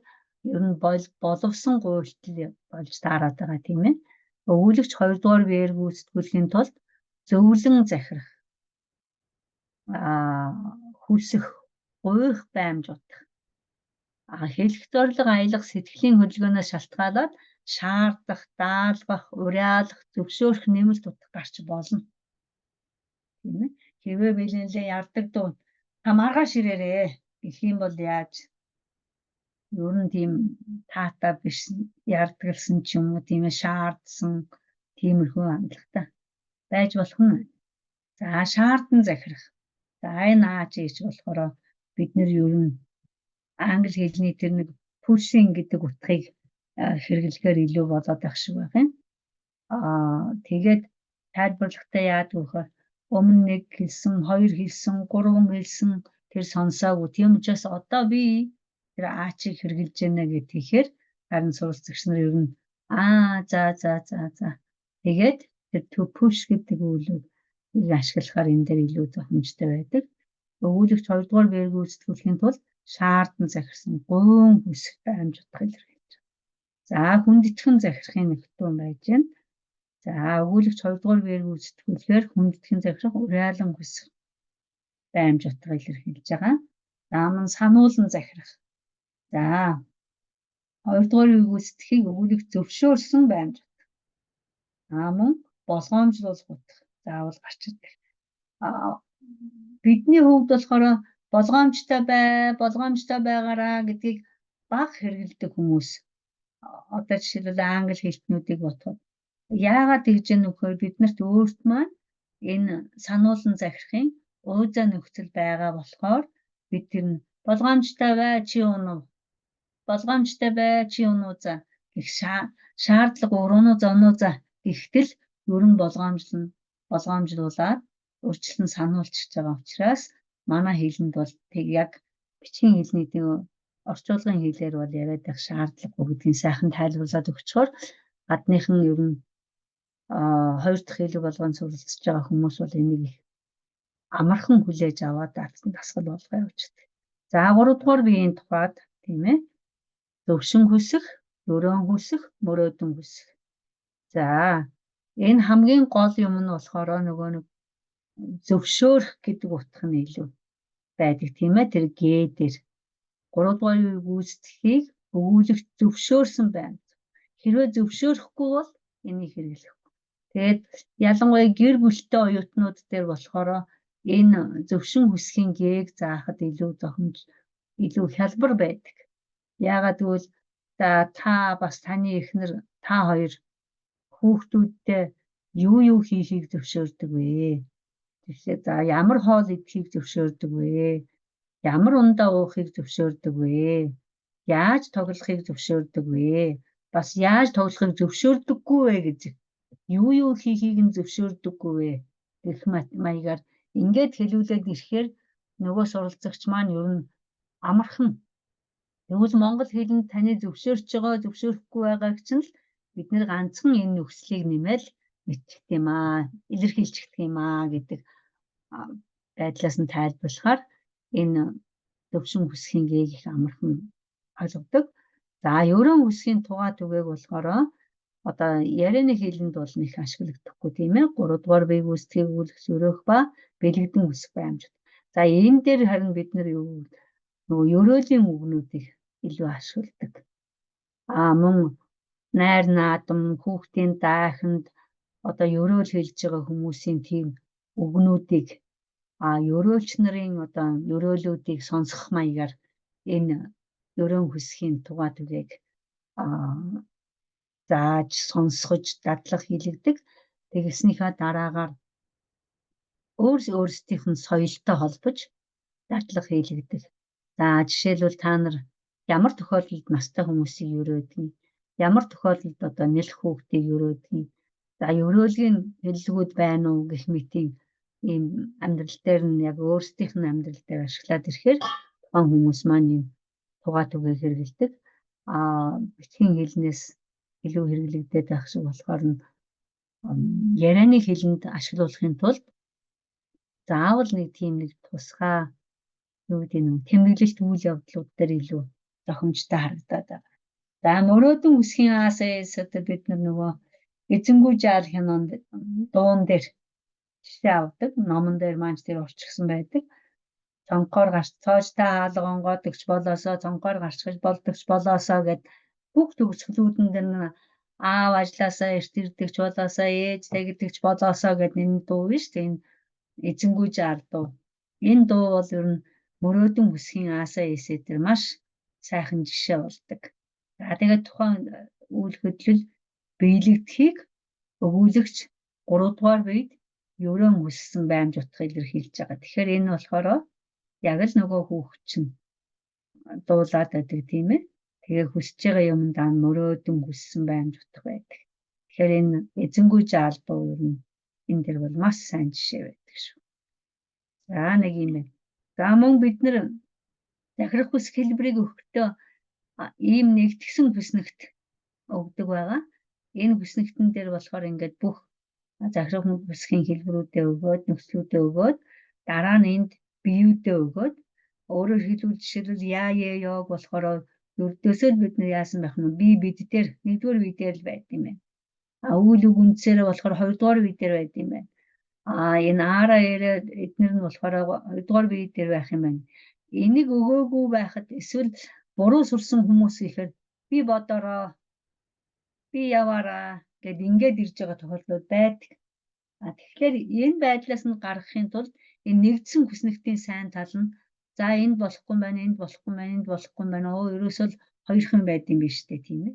Ер нь боловсон гуйлтал болж таараад байгаа тийм ээ. Өгүүлэгч хоёрдугаар биеэр гүйцэтгүүлэхийн тулд зөвлөн захирах хүсэх, гуйх баймж утга. Хэлэх зорилго аялах сэтгэлийн хөдөлгөөнөөс шалтгаалаад шаардах, даалгах, уриалах, зөвшөөрөх нэмэлт утга гарч болно. Тийм ээ. Хэрвээ билэнлээ ярддаг дуу та маргааш ирээрээ гэх юм бол яаж? Ер нь тийм таатай биш ярдгалсан ч юм уу тийм ээ шаардсан тиймэрхүү хандлагатай байж болох нь. За шаардсан захирах. За энэ аач болохоор бид нэр ер нь англи хэлний тэр нэг pushing гэдэг утгыг хэрэглэхээр илүү болоод байх шиг байх юм. Тэгээд тайлбарлахдаа яадаг вэ? Өмнө нэг хэлсэн, хоёр хэлсэн, гурван хэлсэн тэр сонсоогүй. Тийм учраас одоо би тэр аачийг хэрэгжилж байна гэхээр харин суралцагч нар ер нь за. Тэгээд тэр to push гэдэг үйлийг ашиглахаар энэ дээр илүү зохимжтой байдаг. Өгүүлэгч хоёрдугаар биеэр гүйцэтгүүлэхийн тулд шаардсан захирсан гуйн хүсэх баймж утга илэрхийлж байна. За хүндэтгэн захирахын нэгтүүн байж байна. За өгүүлэгч хоёрдугаар биеэр гүйцэтгүүлэхээр хүндэтгэн захирах уриалан хүсэх баймж утга илэрхийлж байгаа. За мөн сануулан захирах. За хоёрдугаар биеэр гүйцэтгэхийг өгүүлэгч зөвшөөрсөн баймж утга. Мөн болгоомжлуулах утга заавал гарч ирдэг. Бидний хувьд болохоор болгоомжтой байгаараа гэдгийг бага хэрэглэдэг хүмүүс. Одоо жишээлбэл англи хэлтнүүдийг бодоход яагаад тэгж яах вэ? Биднэрт өөрт маань энэ сануулан захирахын уйзаа нөхцөл байгаа болохоор бид тэр нь болгоомжтой бай чи унав. Болгоомжтой бай чи унууза гэх шаардлага урууну гэхтэл ер нь болгоомжлуулаад урьдчилан сануулчихж байгаа учраас манай хэлэнд бол тэг яг бичгийн хэлний орчуулгын хэлээр бол яриад байх шаардлагагүй гэдгийг сайхан тайлбарлаад өгчхөөр гадныхан ер нь хоёр дахь хэлэг болгоон суралцж байгаа хүмүүс бол энийг их амархан хүлээж аваад дасгал болгоо явуулдаг. За 3 дугаар биеийн тухайд тийм ээ зөвшин хүсэх, өрөөн хүсэх, мөрөөдөн хүсэх. За энэ хамгийн гол юм нь болохоор нөгөө нэг зөвшөөрөх гэдэг утга нь илүү байдаг тийм ээ тэр г дээр 3 дугаар үеийг гүйцэтгэхийг өгүүлэгч зөвшөөрсөн байна. Хэрвээ зөвшөөрөхгүй бол энийг хэрэглэхгүй. Тэгээд ялангуяа гэр бүлтэй оюутнууд дээр болохоор энэ зөвшин хүсхийн г-г заахад илүү хялбар байдаг. Яагаад гэвэл та бас таны эхнэр та хоёр хүүхдүүдтэй юу хийхийг зөвшөөрдөг вэ? Тэгэхээр за ямар хоол идэхийг зөвшөөрдөг вэ? Ямар ундаа уухыг зөвшөөрдөг вэ? Яаж тоглохыг зөвшөөрдөг вэ? бас яаж тоглохыг зөвшөөрдөггүй вэ гэж юу хийхийг нь зөвшөөрдөггүй вэ гэх маягаар ингээд хэлүүлээд ирэхээр нөгөө суралцагч маань ер нь амархан тэгвэл монгол хэлэнд таны зөвшөөрч байгаа зөвшөөрөхгүй байгааг чинь л бид нэр ганцхан энэ нөхцөлийг нэмэл мэдчих юм аа, илэрхийлчих юм аа гэдэг байдлаас нь тайлбарлахаар энэ төвшин хүсхийн гийг их амархан ойлгодог. За ерөн хүсхийн тугаа түгээг болохоор одоо ярианы хэлэнд бол нэг ашиглагдахгүй тийм ээ. 3 дугаар бие гүйцэтгийг өгүүлэх өрөөх ба бэлэгдэн үсэх баймжууд. За энэ дээр харин бид нэр нөгөө ерөөлийн үгнүүдийг илүү ашигладаг. Мөн найр наадам, хүүхдийн даахинд одоо ерөөл хэлж байгаа хүмүүсийн тийм үгнүүдийг ерөөлч нарын одоо ерөөлүүдийг сонсох маягаар энэ ерөн хүсхийн тугаа түгээг зааж сонсгож дадлах хийлэгдэг. Тэгснийхаа дараагаар өөрсдийнх нь соёлтой холбож дадлах хийлэгдэг. За жишээлбэл та нар ямар тохиолдолд настай хүмүүсийг ерөөдгий, ямар тохиолдолд одоо нэлх хүүхдийг ерөөдгий. За ерөөлгийн хэллэгүүд байна уу гэх мэтийн ийм амьдрал дээр нь яг өөрсдийнх нь амьдрал дээр ашиглаад ирэхээр тухайн хүмүүс маань энэ тугаа түгээг хэрэглэдэг. Бичгийн хэлнээс илүү хэрэглэгдээд байх шиг болохоор нь ярианы хэлэнд ашиглуулахын тулд заавал нэг тийм нэг тусгай юу гэдэг нь тэмдэглэлт үйл явдлууд дээр илүү зохимжтой харагдаад байгаа. За мөрөөдөн үсгийн АС одоо бид нөгөө эзэнгүй жаал кинонд дуун дээр жишээ авдаг. Номон дээр маань тэр орчигсон байдаг. Цонхоор гарч цоожтой хаалга онгоодөгч болоосоо цонхоор гарчгаж болдогч болоосоо гэд бүх төгсгөлүүдэн дээр нь аав ажилласаа эрт ирдэгч болоосоо ээж тэгдэгч болоосоо гэд энэ дуу биш үү? Энэ эзэнгүй жаал дуу. Энэ дуу бол ер нь мөрөөдөн бүсгийн АС дээр маш сайхан жишээ болдог. За тэгээд тухайн үйл хөдлөл биелэгдэхийг өгүүлэгч 3 дугаар үед ерөн хүссэн баймж утга илэрхийлж байгаа. Тэгэхээр энэ болохоор яг л нөгөө хүүхэд чинь дуулаад байдаг тийм ээ. Тэгээ хүсэж байгаа юмд мөрөөдөн хүссэн баймж утга байдаг. Тэгэхээр энэ эзэнгүй жаал дуу ер нь энэ дэр бол маш сайн жишээ байдаг шүү. За нэг юм байна. За мөн бид нэр захирах хүс хэлбэрийг өгөхдөө ийм нэгтгсэн хүснэгт өгдөг байгаа. Энэ хүснэгтэн дээр болохоор ингээд бүх захирах бүсгийн хэлбэрүүдээ өгөөд нөхцлүүдээ өгөөд дараа нь энд биеүдээ өгөөд өөрөөр хэлбэл жишээлбэл ёг болохоор ердөөсөө бид нар яасан байх нь би бид дээр нэгдүгээр бие дээр л байд юм байна. Үйл үг үндсээрээ болохоор хоёрдугаар бие дээр байд юм байна. Энэ ара эднэр нь болохоор хоёрдугаар бие дээр байх юм байна. Энийг өгөөгүй байхад эсвэл буруу сурсан хүмүүс ихээр би бодороо би яваараа гэд ингээд ирж байгаа тохиолдол байдаг. Тэгэхээр энэ байдлаас нь гаргахын тулд энэ нэгдсэн хүснэгтийн сайн тал нь за энд болохгүй байна, энд болохгүй байна, энд болохгүй байна. Ерөөсөө л хоёрхан байд юм биш үү тийм ээ.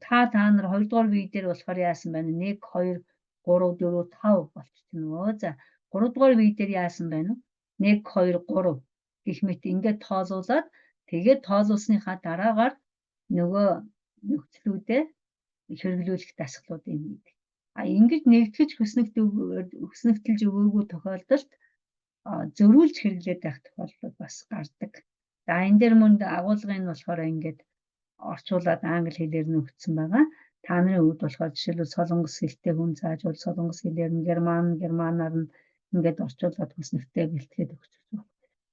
Та нар хоёрдугаар бие дээр болохоор яасан байна? 1 2 3 4 5 болчихно. За 3 дугаар бие дээр яасан байна? 1 2 3 гэх мэт ингээд тоолуулаад тэгээд тоолуулсныхаа дараагаар нөгөө нөхцлүүдэд хэрэглүүлэх дасгалууд юм гэдэг. Ингэж нэгтгэж хүснэгтэлж өгөөгүй тохиолдолд зөрүүлж хэрэглээд байх тохиолдол бас гардаг. За энэ дээр мөн агуулгын нь болохоор ингээд орчуулад англи хэлээр нь өгсөн байгаа. Та нарын хувьд болохоор жишээлбэл солонгос хэлтэй хүн заажвал солонгос хэлээр нь германаар нь ингээд орчуулад хүснэгтээ бэлтгээд өгч байгаа.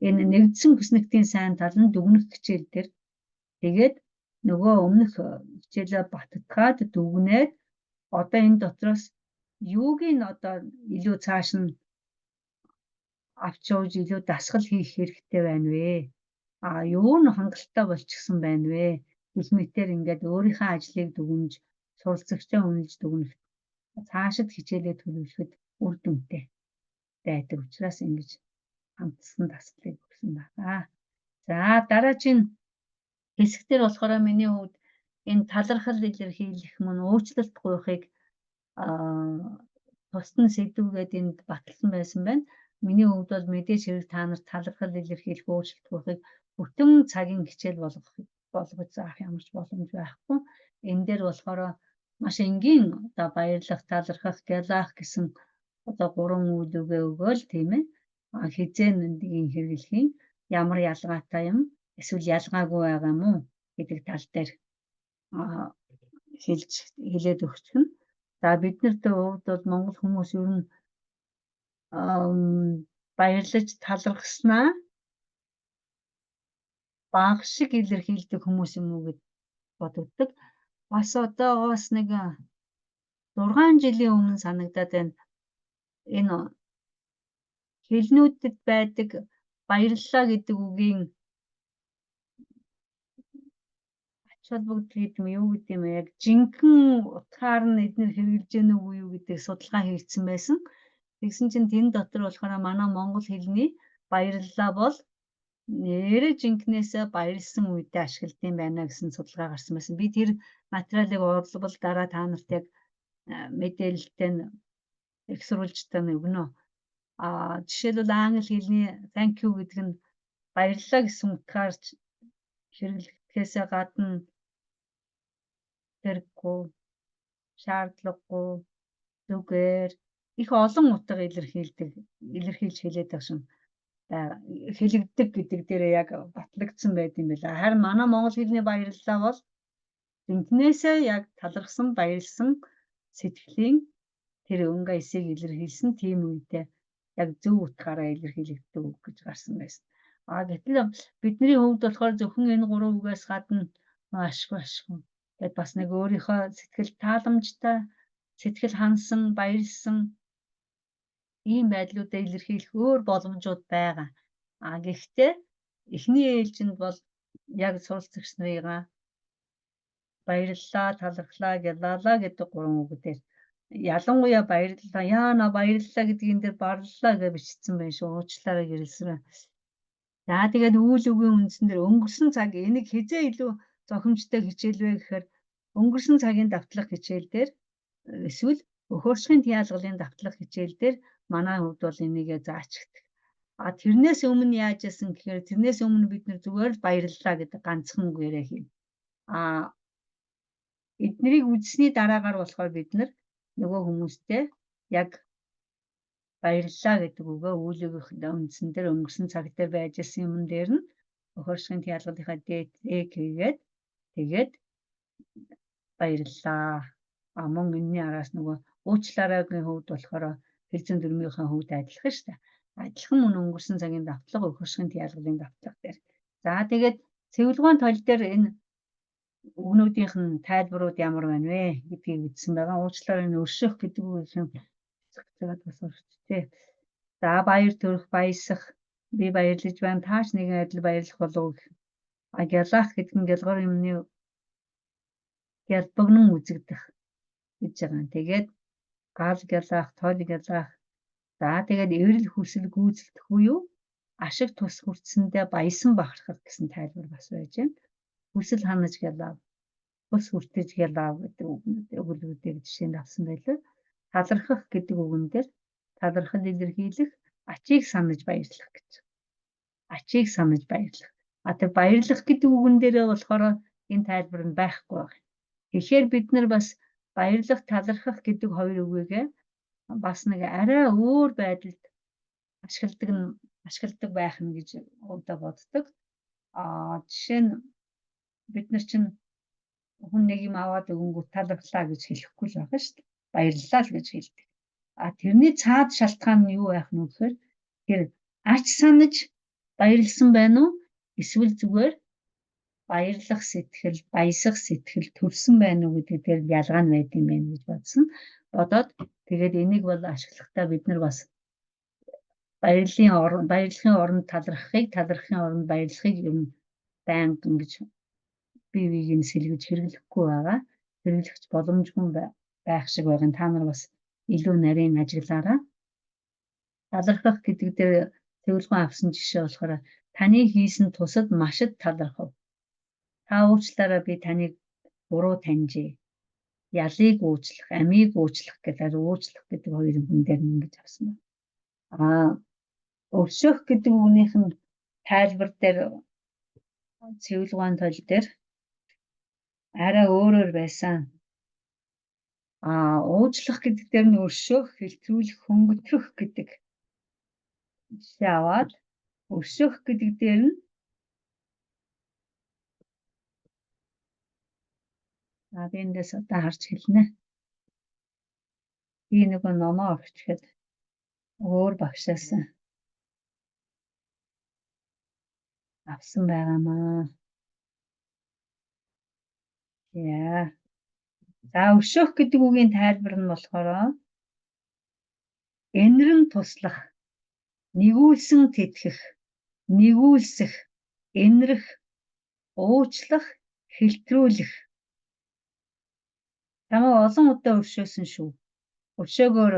Энэ нэгдсэн хүснэгтийн сайн тал нь дүгнэх хичээл дээр тэгээд нөгөө өмнөх хичээлээ баттгаад дүгнээд одоо энэ дотроос юуг нь одоо илүү цааш нь авч явж илүү дасгал хийх хэрэгтэй байна вэ? Юу нь хангалттай болчихсон байна вэ? Гэх мэтээр ингээд өөрийнхөө ажлыг дүгнж суралцагчаа үнэлж дүгнэх цаашид хичээлээ төлөвлөхөд үр дүнтэй байдаг учраас ингэж хамтсан дасгалыг өгсөн байна. За дараагийн хэсэгтэр болохоор миний хувьд энэ талархал илэрхийлэх мөн уучлалт гуйхыг тусдан сэдвгээд энд баталсан байсан байна. Миний хувьд бол мэдээж хэрэг та нарт талархал илэрхийлэх уучлалт гуйхыг бүтэн цагийн хичээл болгох болгож заах ямар ч боломж байхгүй. Энэ дээр болохоор маш энгийн одоо баярлах, талархах, гялаах гэсэн одоо 3 үйл үгээ өгөөл тийм ээ. Хизээ нэндийн хэрэглэхийн ямар ялгаатай юм эсвэл ялгаагүй байгаа юм уу гэдэг тал дээр хэлээд өгч нь. За биднэрт хувьд бол монгол хүмүүс ер нь баярлаж талархснаа баг шиг илэрхийлдэг хүмүүс юм уу гэж бодогддог. Бас одоогоос нэг 6 жилийн өмнө санагдаад байна. Энэ хэлнүүдэд байдаг баярлалаа гэдэг үгийн ач холбогдол гэдэг юм юу гэдэг юм яг жинхэнэ утгаар нь эдгээр хэрэгжилж гэнэ үгүй юу гэдэг судалгаа хийгдсэн байсан. Тэгсэн чинь тэн дотор болохоор манай монгол хэлний баярлалаа бол нэрэ жинхнээсээ баярлсан үедээ ашигладаг юм байна гэсэн судалгаа гарсан байсан. Би тэр материалыг орлбол дараа та нарт яг мэдээлэлтэй их сурвалжтай өгнө. Жишээлбэл англи хэлний thank you гэдэг нь баярлалаа гэсэн утгаар хэрэглэхээс гадна хэрэггүй, шаардлагагүй, зүгээр их олон утга илэрхийлж хэлээд байгаа шин хэлэгддэг гэдэг дээр яг батлагдсан байт юм байна. Харин манай монгол хэлний баярлалаа бол зинхнээсээ яг талархсан, баярлсан сэтгэлийн тэр өнгө эсийг илэрхийлсэн тийм үедээ яг зөв утгаараа илэрхийлэгддэг үг гэж гарсан байсан. Гэтэл бидний хувьд болохоор зөвхөн энэ 3 үгээс гадна ашгүй. Тэгэд бас нэг өөрийнхөө сэтгэл тааламжтай, сэтгэл хансан, баярлсан ийм байдлуудаа илэрхийлэх өөр боломжууд байгаа. Гэхдээ эхний ээлжинд бол яг суралцагч нарыгаа баярлалаа, талархлаа, гялалаа гэдэг 3 үг дээр ялангуяа баярлалаа, яана баярлалаа гэдгийн дээр барлалаа гэж бичсэн байх шүү. Уучлаарай гэрэлсрээ. За тэгээд үйл үгийн үндсэн дээр өнгөрсөн цаг энийг хизээ илүү зохимжтой хичээл вэ гэхээр өнгөрсөн цагийн давтлах хичээл дээр эсвэл өхөршгийн тяалгалын давтлах хичээл дээр манай хувьд бол энийг заачигдаг. Тэрнээс өмнө яаж яасан гэхээр тэрнээс өмнө бид нэр зүгээр л баярлалаа гэдэг ганцхан үг яриа хийв. Эднийг үзсний дараагаар болохоор бид нар нөгөө хүмүүстэй яг баярлалаа гэдэг үгээ үүлгийнхээ үндсэн дээр өнгөрсөн цаг дээр байж исэн юм дээр нь өхөршгийн тяалгалынхаа дээг хийгээд тэгээд баярлалаа. Мөн энэний араас нөгөө уучлаарайгийн хувьд болохоор хэлцэн дүрмийнхээ хувьд адилхан шүү дээ. Адилхан мөн өнгөрсөн цагийн давтлага өхөршгийн тяалгалын давтлага дээр. За тэгээд цэвэрлэгэн тол дээр энэ үгнүүдийнх нь тайлбарууд ямар байна вэ гэдгийг үзсэн байгаа. Уучлаарай энэ өршөх гэдэг үгийнхэн зэгцээд бас өрчтэй. За баяр төрөх, баясах, би баярлаж байна. Тааш нэгэн адил баярлах болов. Гялаах гэдэг нь гялгар юмны гялбагнан үзэгдэх гэж байгаа. Тэгээд гал гялаах, тол гялаах. За тэгээд эврэл хүсэл гүйцэлдэх буюу ашиг тус хүртсэндээ баясан бахархах гэсэн тайлбар бас байж байна. Хүсэл ханаж гялаа, тус хүртэж гялаа гэдэг өгүүлбэрүүдийг жишээнд авсан байлаа. Талархах гэдэг үгэн дээр талархал илэрхийлэх, ачийг санаж баярлах гэж. Ачийг санаж баярлах. Тэр баярлах гэдэг үгэн дээрээ болохоор энэ тайлбар нь байхгүй байна. Тэгэхээр бид нар бас баярлах, талархах гэдэг хоёр үгийгээ бас нэг арай өөр байдалд ашигладаг байх нь гэж удаа боддог. Жишээ нь бид нар чинь хүн нэг юм аваад өгөнгөт талархлаа гэж хэлэхгүй л байгаа шүү дээ. Баярлалаа л гэж хэлдэг. Тэрний цаад шалтгаан нь юу байх нь вэ гэхээр тэр ач санаж баярлсан байна уу? Эсвэл зүгээр баярлах сэтгэл, баясах сэтгэл төрсөн байна уу гэдэг дээр ялгаа нь байд юм байна гэж бодоод тэгээд энийг бол ашиглахдаа бид нар бас баярлахын оронд талархахын оронд баярлахыг юм байнга ингэж бие биеийг нь сэлгэж хэрэглэхгүй байгаа. Хэрэглэх боломжгүй байх шиг байгаа. Та нар бас илүү нарийн ажиглаараа. Талархах гэдэг дээр цэвэрлэгэн авсан жишээ болохоор таны хийсэн тусад машид талархав. Та уучлаарай би таныг буруу таньжээ. Ялыг уучлах, амийг уучлах гэдэг уучлах гэдэг хоёр юм дээр ингэж авсан байна. Өршөөх гэдэг үгнийх нь тайлбар дээр цэвэрлэгэн тол дээр арай өөрөөр байсан. Уучлах гэдэг дээр нь өршөөх, хэлтрүүлэх, хөнгөтрөх гэдэг жишээ аваад өршөөх гэдэг дээр нь би эндээс одоо харж хэлнэ. Би нөгөө номоо орчиход өөр багшаас авсан байгаамаа. Яа. За өршөөх гэдэг үгийн тайлбар нь болохоор энэрэн туслах, нэгүүлсэн тэтгэх, нэгүүлсэх, энэрх, уучлах, хэлтрүүлэх. Намайг олон удаа өршөөсөн шүү. Өршөөгөөр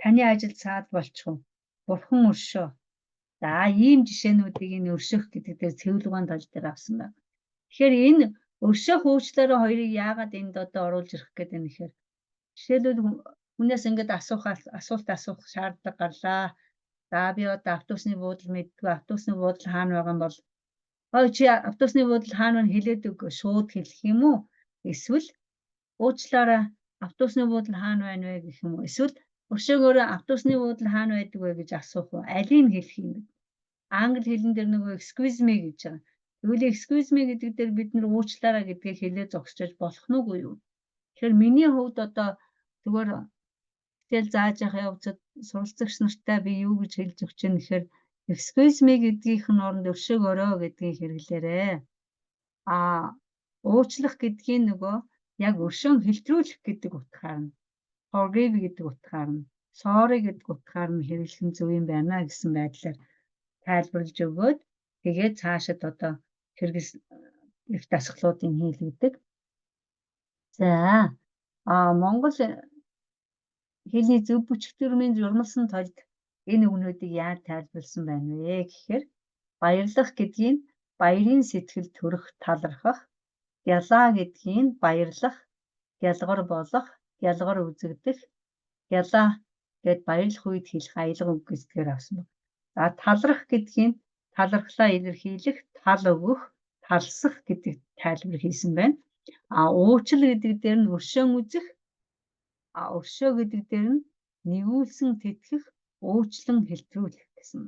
таны ажил цаад болчихов. Бурхан өршөө. За ийм жишээнүүдийг энэ өршөөх гэдэг дээр цэвэрлэгэн тал дээр авсан байна. Тэгэхээр энэ өршөөх уучлаараа хоёрыг яагаад энд одоо оруулж ирэх гэдэг нь ихээр жишээлбэл хүнээс ингээд асуулт асуух шаардлага гарлаа. За би одоо автобусны буудал мэдгүй, автобусны буудал хаана байгаа юм бол чи автобусны буудал хаана вэ хэлээд өг шууд хэлэх юм уу? Эсвэл уучлаарай автобусны буудал хаана байна вэ гэх юм уу? Эсвэл өршөөгөөрөө автобусны буудал хаана байдаг вэ гэж асуух уу? Алийг хэлэх юм бэ? Англи хэлэн дээр нөгөө excuse me гэж байгаа. Тэгвэл excuse me гэдэг дээр бид нар уучлаарай гэдгийг хэлээ зогсчиж болох нь үгүй юу? Тэгэхээр миний хувьд одоо зүгээр хичээл зааж явах явцад суралцагч нартай би юу гэж хэлж өгч юм гэхээр excuse me гэдгийнх нь оронд өршөөгөөрөө гэдгийг хэрэглээрэй. Уучлах гэдгийн нөгөө яг өршөөн хэлтрүүлэх гэдэг утгаар нь forgive гэдэг утгаар нь sorry гэдэг утгаар нь хэрэглэх нь зөв юм байна гэсэн байдлаар тайлбарлаж өгөөд тэгээд цаашид одоо их дасгалуудын хийлгдэг. За Монгол хэлний зөв бүчгтэрмийн журмалсан толд энэ үгнүүдийг яаж тайлбарласан байна вэ гэхээр баярлах гэдгийг баярын сэтгэл төрөх, талархах, гялаа гэдгийг баярлах, гялгар болох, гялгар үзэгдэх, гялаа гэд баярлах үед хэлэх аялга үг гэсгээр авсан байна. За талрах гэдгийг талархлаа илэрхийлэх, тал өгөх, талсах гэдэг тайлбар хийсэн байна. Уучлал гэдэг дээр нь өршөөн үзэх, өршөө гэдэг дээр нь нэгүүлсэн тэтгэх, уучлан хэлтрүүлэх гэсэн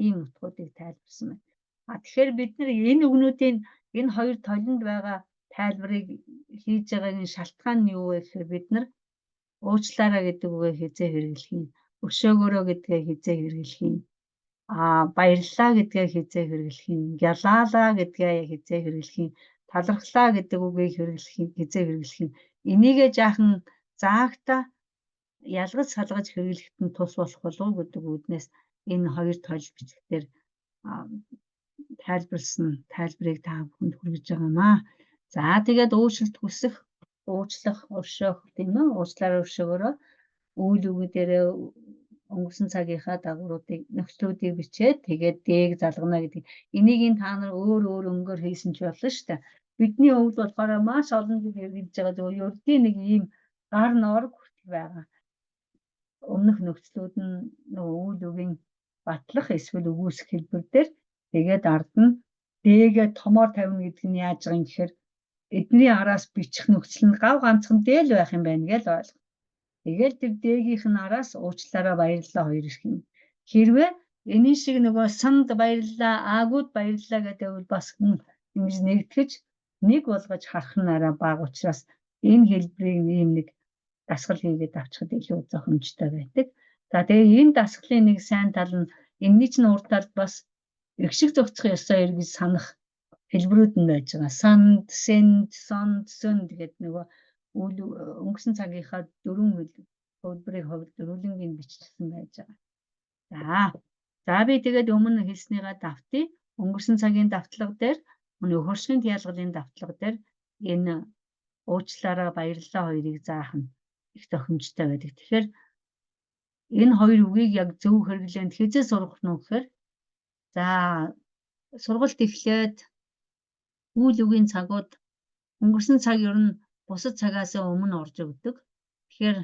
ийм утгуудыг тайлбарсан байна. Тэгэхээр бид нар энэ үгнүүдийн энэ хоёр толинд байгаа тайлбарыг хийж байгаагийн шалтгаан нь юу вэ гэхээр бид нар уучлаарай гэдэг үгээ хизээ хэрэглэх юм, өршөөгөөрөө гэдгээ хизээ хэрэглэх юм, баярлалаа гэдгээ хизээ хэрэглэх юм, гялаалаа гэдгээ хизээ хэрэглэх юм, талархлаа гэдэг үгийг хизээ хэрэглэх юм. Энийгээ жаахан заагтаа ялгаж салгаж хэрэглэхэд нь тус болох болов гэдэг үүднээс энэ хоёр тол бичгээр тайлбарлсан тайлбарыг та бүхэнд хүргэж байгаамаа. За тэгээд уучлалт хүсэх, уучлах, өршөөх тийм үү? Уучлаарай өршөөгөөрөө үйл үгүүдээрээ өнгөрсөн цагийнхаа дагавруудыг нөхцлүүдийг бичээд тэгээд дээг залгана гэдэг. Энийг та нар өөр өнгөөр хийсэн ч болно шүү дээ. Бидний хувьд болохоор маш олон зүйл хэрэгжиж байгаа зөв ердийн нэг ийм гар норог хүртэл байгаа. Өмнөх нөхцлүүд нь үйл үгийн батлах эсвэл үгүйсэх хэлбэр дээр тэгээд ард нь дээгээ томоор тавина гэдэг нь яаж байгаа юм гэхээр эдний араас бичих нөхцөл нь гав ганцхан дээл байх юм байна гэж ойлго. Тэгээд тэр дээгийнх нь араас уучлаарай баярлалаа хоёр ирэх юм. Хэрвээ энэ шиг нөгөө санд баярлалаа, аагууд баярлалаа гэдэг бол бас ингэж нэгтгэж нэг болгож харах нь арай бага учраас энэ хэлбэрийг ийм нэг дасгал хийгээд авчихад илүү зохимжтой байдаг. За тэгээ энэ дасгалын нэг сайн тал нь энэний чинь урд талд бас эргшиг зохицох ёстой гэж санах хэлбэрүүд нь байж байгаа. Санд, сend, сонд, сөнд гэдэг нөгөө өнгөрсөн цагийнхаа дөрвөн хөлбөрийг хөвлөрүүлэнгийн бичлсэн байж байгаа. За би тэгээд өмнө хэлснийгаа давтъя. Өнгөрсөн цагийн давтлага дээр өнөө хөршийн ялгалын давтлага дээр энэ уучлаарай баярлалаа хоёрыг заах нь их зохимжтой байдаг. Тэгэхээр энэ хоёр үгийг яг зөв хэрэглээнд хэзээ сургах нь гэхээр за сургалт эхлээд үйл үгийн цагууд өнгөрсөн цаг ер нь бусад цагаас өмнө орж өгдөг. Тэгэхээр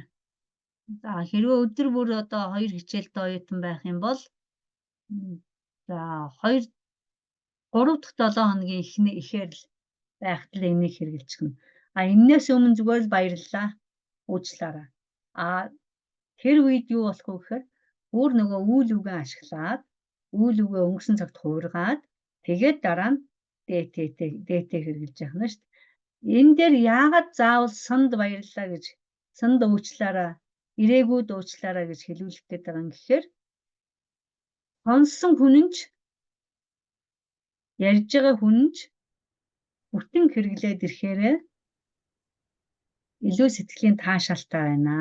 хэрвээ өдөр бүр одоо 2 хичээлтэй оюутан байх юм бол за 3 дахь 7 хоногийн ихээр л байхад л энийг хэрэгжилчихнэ. Энээс өмнө зүгээр л баярлалаа. Уучлаарай. Тэр үед юу болох вэ гэхээр бүр нөгөө үйл үгээ ашиглаад үйл үгээ өнгөрсөн цагт хуургаад тэгээд дараа нь дээтэй хэрэгжилж яах нь шүү дээ. Энэ дээр яагаад заавал санд баярлалаа гэж санд уучлаарай, ирээгүүд уучлаарай гэж хэлүүлэх гээд байгаа юм гэхээр сонсон хүн нь ч ярьж байгаа хүн нь ч бүтэн хэрэглээд ирэхээр илүү сэтгэлийн таашаалтай байна.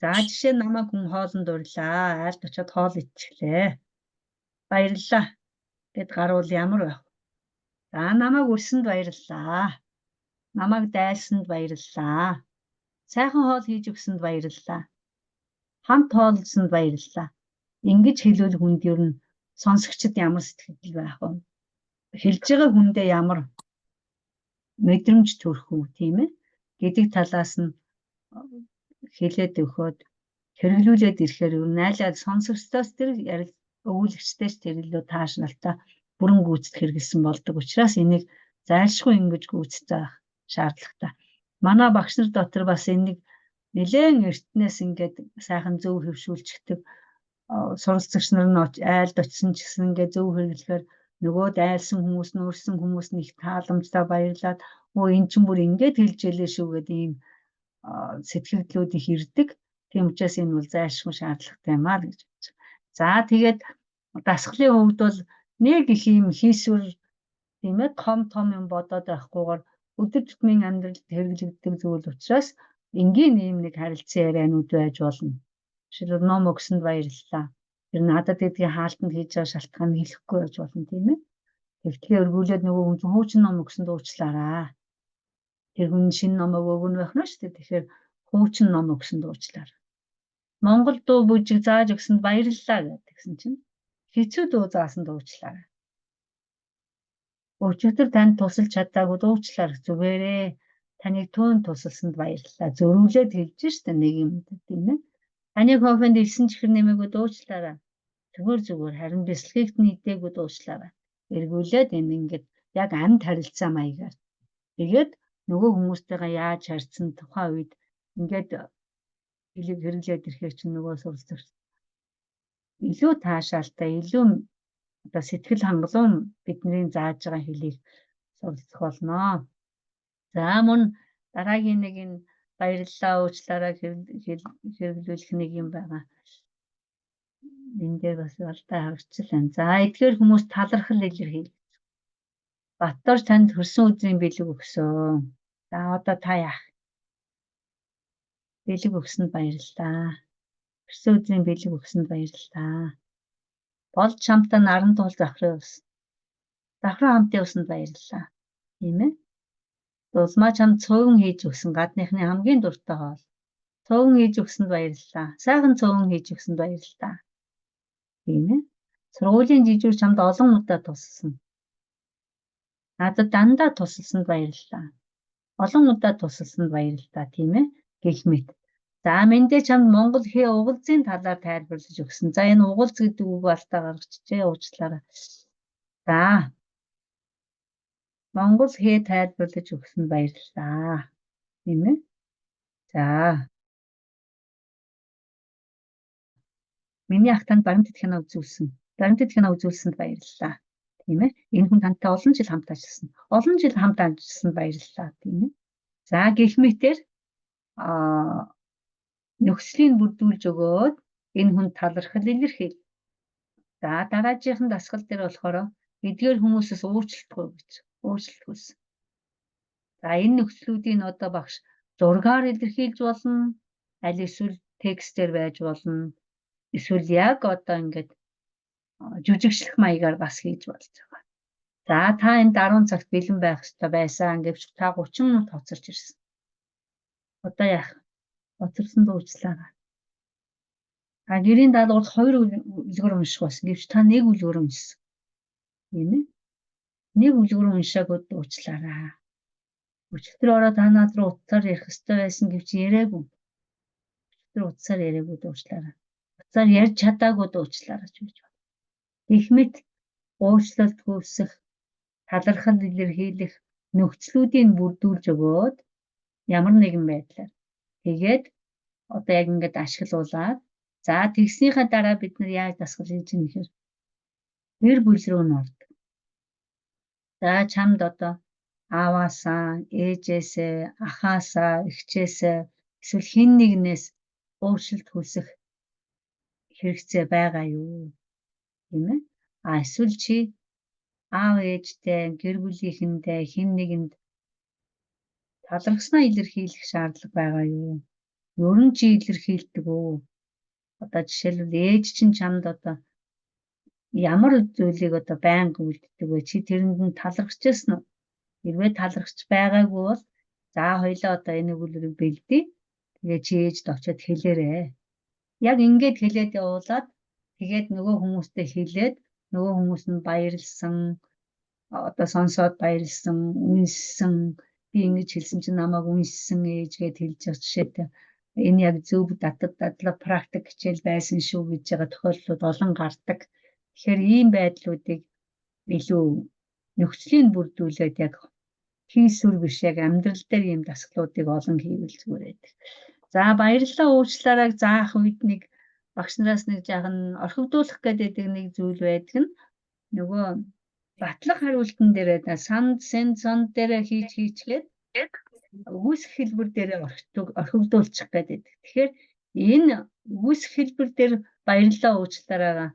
За жишээ намайг хүн хоолнд урлаа, айлд очиод хоол идчихлээ. Баярлалаа гэд гарвал ямар байх вэ? За намайг урьсанд баярлалаа. Намайг дайлсанд баярлалаа. Сайхан хоол хийж өгсөнд баярлалаа. Хамт хооллсонд баярлалаа. Ингэж хэлвэл хүнд ер нь сонсогчд ямар сэтгэл байх вэ? Хэлж байгаа хүндээ ямар мэдрэмж төрөх үү, тийм ээ? Гэдэг талаас нь хэлээд өгөхөд хэрэглүүлээд ирэхээр ер нь найлаад сонсогчдоос тэр өгүүлэгчдээс тэр илүү таашаалтай бүрэн гүйцэд хэрэгэлсэн болдог учраас энийг зайлшгүй ингэж гүйцэтгэх байх шаардлагатай. Манай багш нар дотор бас энийг нэлээд эртнээс ингээд сайхан зөв хөвшүүлчихдэг. Суралцагч нар нь айлд очисон ч гэсэн ингээд зөв хэрэглэхээр нөгөө дайлсан хүмүүс, нуурсан хүмүүс нь их тааламжтай баярлаад энэ чинь бүр ингээд хэлж ялээ шүү гэдэг ийм сэтгэлдлүүд их ирдэг. Тийм учраас энэ бол зайлшгүй шаардлагатай юм аа гэж бодож байна. За тэгээд дасгалын хувьд бол нэг их юм хийсвэр тийм ээ том юм бодоод байхгүйгээр өдөр тутмын амьдралд хэрэглэгддэг зүйл учраас энгийн ийм нэг харилцан яриануд байж болно. Жишээлбэл ном өгсөнд баярлалаа. Тэр надад гэдгийг хаалтанд хийж байгаа шалтгаан хэлэхгүй байж болно тийм ээ. Тэгтгээ өргүүлээд нөгөө хүн хуучин ном өгсөнд уучлаарай. Тэр хүн шинэ номог өгнө байх нь шүү дээ. Тэгэхээр хуучин ном өгсөнд уучлаарай. Монгол дуу бүжиг зааж өгсөнд баярлалаа гэдгсэн чинь хэцүү дуу заасанд уучлаарай. Өчигдөр танд тусалж чадаагүй уучлаарай зүгээрээ. Таныг түүнд тусалсанд баярлалаа. Зөрүүлээд хэлж штэ нэг юм тийм ээ. Таныг хофонд илсэн чихэр нэмээгүүд уучлаарай. Зүгээр харин бэлсгийгт нийтээгүүд уучлаарай. Эргүүлээд энэ ингээд яг амьд харилцаа маягаар. Тэгээд нөгөө хүмүүстэйгээ яаж харьцсан тухайн үед ингээд хэлийг хэрэглээд ирэхээр чинь нөгөө суралцагч илүү таашаалтай, илүү одоо сэтгэл хангалуун бидний зааж байгаа хэлийг суралцах болно. За мөн дараагийн нэг энэ баярлалаа уучлаарай хэрэглүүлэх нэг юм байгаа. Энэ дээр бас алдаа харагдчихлаа. За эдгээр хүмүүс талархал илэрхийлж. Баттор танд хөрсөн өдрийн бэлэг өгсөн. За одоо та яах? Бэлэг өгсөнд баярлалаа. Хөрсөн өдрийн бэлэг өгсөнд баярлалаа. Болж чамтай наран туул завхраа өгсөн. Завхраа хамт явсанд баярлалаа. Тийм ээ? Дулмаа чамд цөөн хийж өгсөн гадныхны хамгийн дуртай хоол. Цөөн хийж өгсөнд баярлалаа. Сайхан цөөн хийж өгсөнд баярлалаа. Тийм ээ? Сургуулийн жижиг чамд олон удаа тусалсан. Надад дандаа тусалсанд баярлалаа. Олон удаа тусалсанд баярлалаа, тийм ээ? Гэх мэт. За мэндэ чамд Монгол хээ угалзын талаар тайлбарлаж өгсөн. За энэ угалз гэдэг үг алдаа гаргачихжээ уучлаарай. За Монгол хээ тайлбарлаж өгсөнд баярлалаа. Тийм ээ? За миний ах танд баримтат кино үзүүлсэн. Баримтат кино үзүүлсэнд баярлалаа. Тийм ээ? Энэ хүн тантай олон жил хамт ажилласан. Олон жил хамт ажилласанд баярлалаа, тийм ээ? За гэх мэтээр нөхцөлийг бүрдүүлж өгөөд энэ хүн талархал илэрхийл. За дараагийн дасгал дээр болохоор эдгээр хүмүүсээс уучлалтгүй гэж уучлалт хүсэн. За энэ нөхцлүүдийн одоо багш зургаар илэрхийлж болно, аль эсвэл текстээр байж болно. Эсвэл яг одоо ингээд жүжигчлэх маягаар бас хийж болж байгаа. За та энэ 10 цагт бэлэн байх хэрэгтэй байсан гэвч та 30 минут хоцорч ирсэн. Одоо яах? Хоцорсон дуучлаарай. Гэрийн даалгавар 2 үлгэр унших байсан гэвч та 1 үлгэр уншсан. Тийм ээ? 1 үлгэр уншаагүй дуучлаарай. Өчигдөр ороод та над руу утсаар ярих хэрэгтэй байсан гэвч яриаггүй. Өчигдөр утсаар яриаггүй дуучлаарай. Утсаар ярьж чадаагүй дуучлаарай ч гэж байна. Гэх мэт уучлалт хүсэх, талархал илэрхийлэх нөхцлүүдийг бүрдүүлж өгөөд Ямар нэгэн байдлаар. Тэгээд одоо яг ингээд ашиглуулаад за тэгснийхаа дараа бид нар яаж дасгал хийж юм гэхээр гэр бүл рүү н ордог. За чамд одоо ааваасаа, ээжээсээ, ахаасаа, эгчээсээ эсвэл хэн нэгнээс өөрчлөлт хүсэх хэрэгцээ байгаа юу? Тийм ээ. Эсвэл чи аав ээжтэй, гэр бүлийнхэндээ хэн нэгэнд талархснаа илэрхийлэх шаардлага байгаа юу? Ер нь чи илэрхийлдэг үү? Одоо жишээлбэл ээж чинь чамд одоо ямар зүйлийг одоо байнга үлддэг вэ? Чи тэрэнд нь талархчихсан уу? Хэрвээ талархч байгаагүй бол за хоёлаа одоо энэ өгүүлбэрийг бэлдээ. Тэгээ чи ээжд очиод хэлээрэй. Яг ингээд хэлээд явуулаад тэгээд нөгөө хүмүүстэй хэлээд нөгөө хүмүүс нь баярлсан, одоо сонсоод баярлсан, үнссэн, би ингэж хэлсэн чинь намайг үнссэн ээж гэд хэлж байгаа жишээтэй. Энэ яг зөв дадлаг практик хичээл байсан шүү гэж байгаа тохиолдлууд олон гардаг. Тэгэхээр ийм байдлуудыг илүү нөхцөлийн бүрдүүлээд яг хийсвэр биш яг амьдрал дээр ийм дасгалуудыг олон хийвэл зүгээр байдаг. За баярлалаа уучлаарай заах үед нэг багш нараас нэг жаахан орхигдуулах гэдэг нэг зүйл байдаг нь нөгөө батлах хариултан дээрээ санд дээрээ хийчгээд үгүйсэх хэлбэр дээрээ орхигдуулчих гэдэг. Тэгэхээр энэ үгүйсэх хэлбэр дээр баярлалаа уучлаарайгаа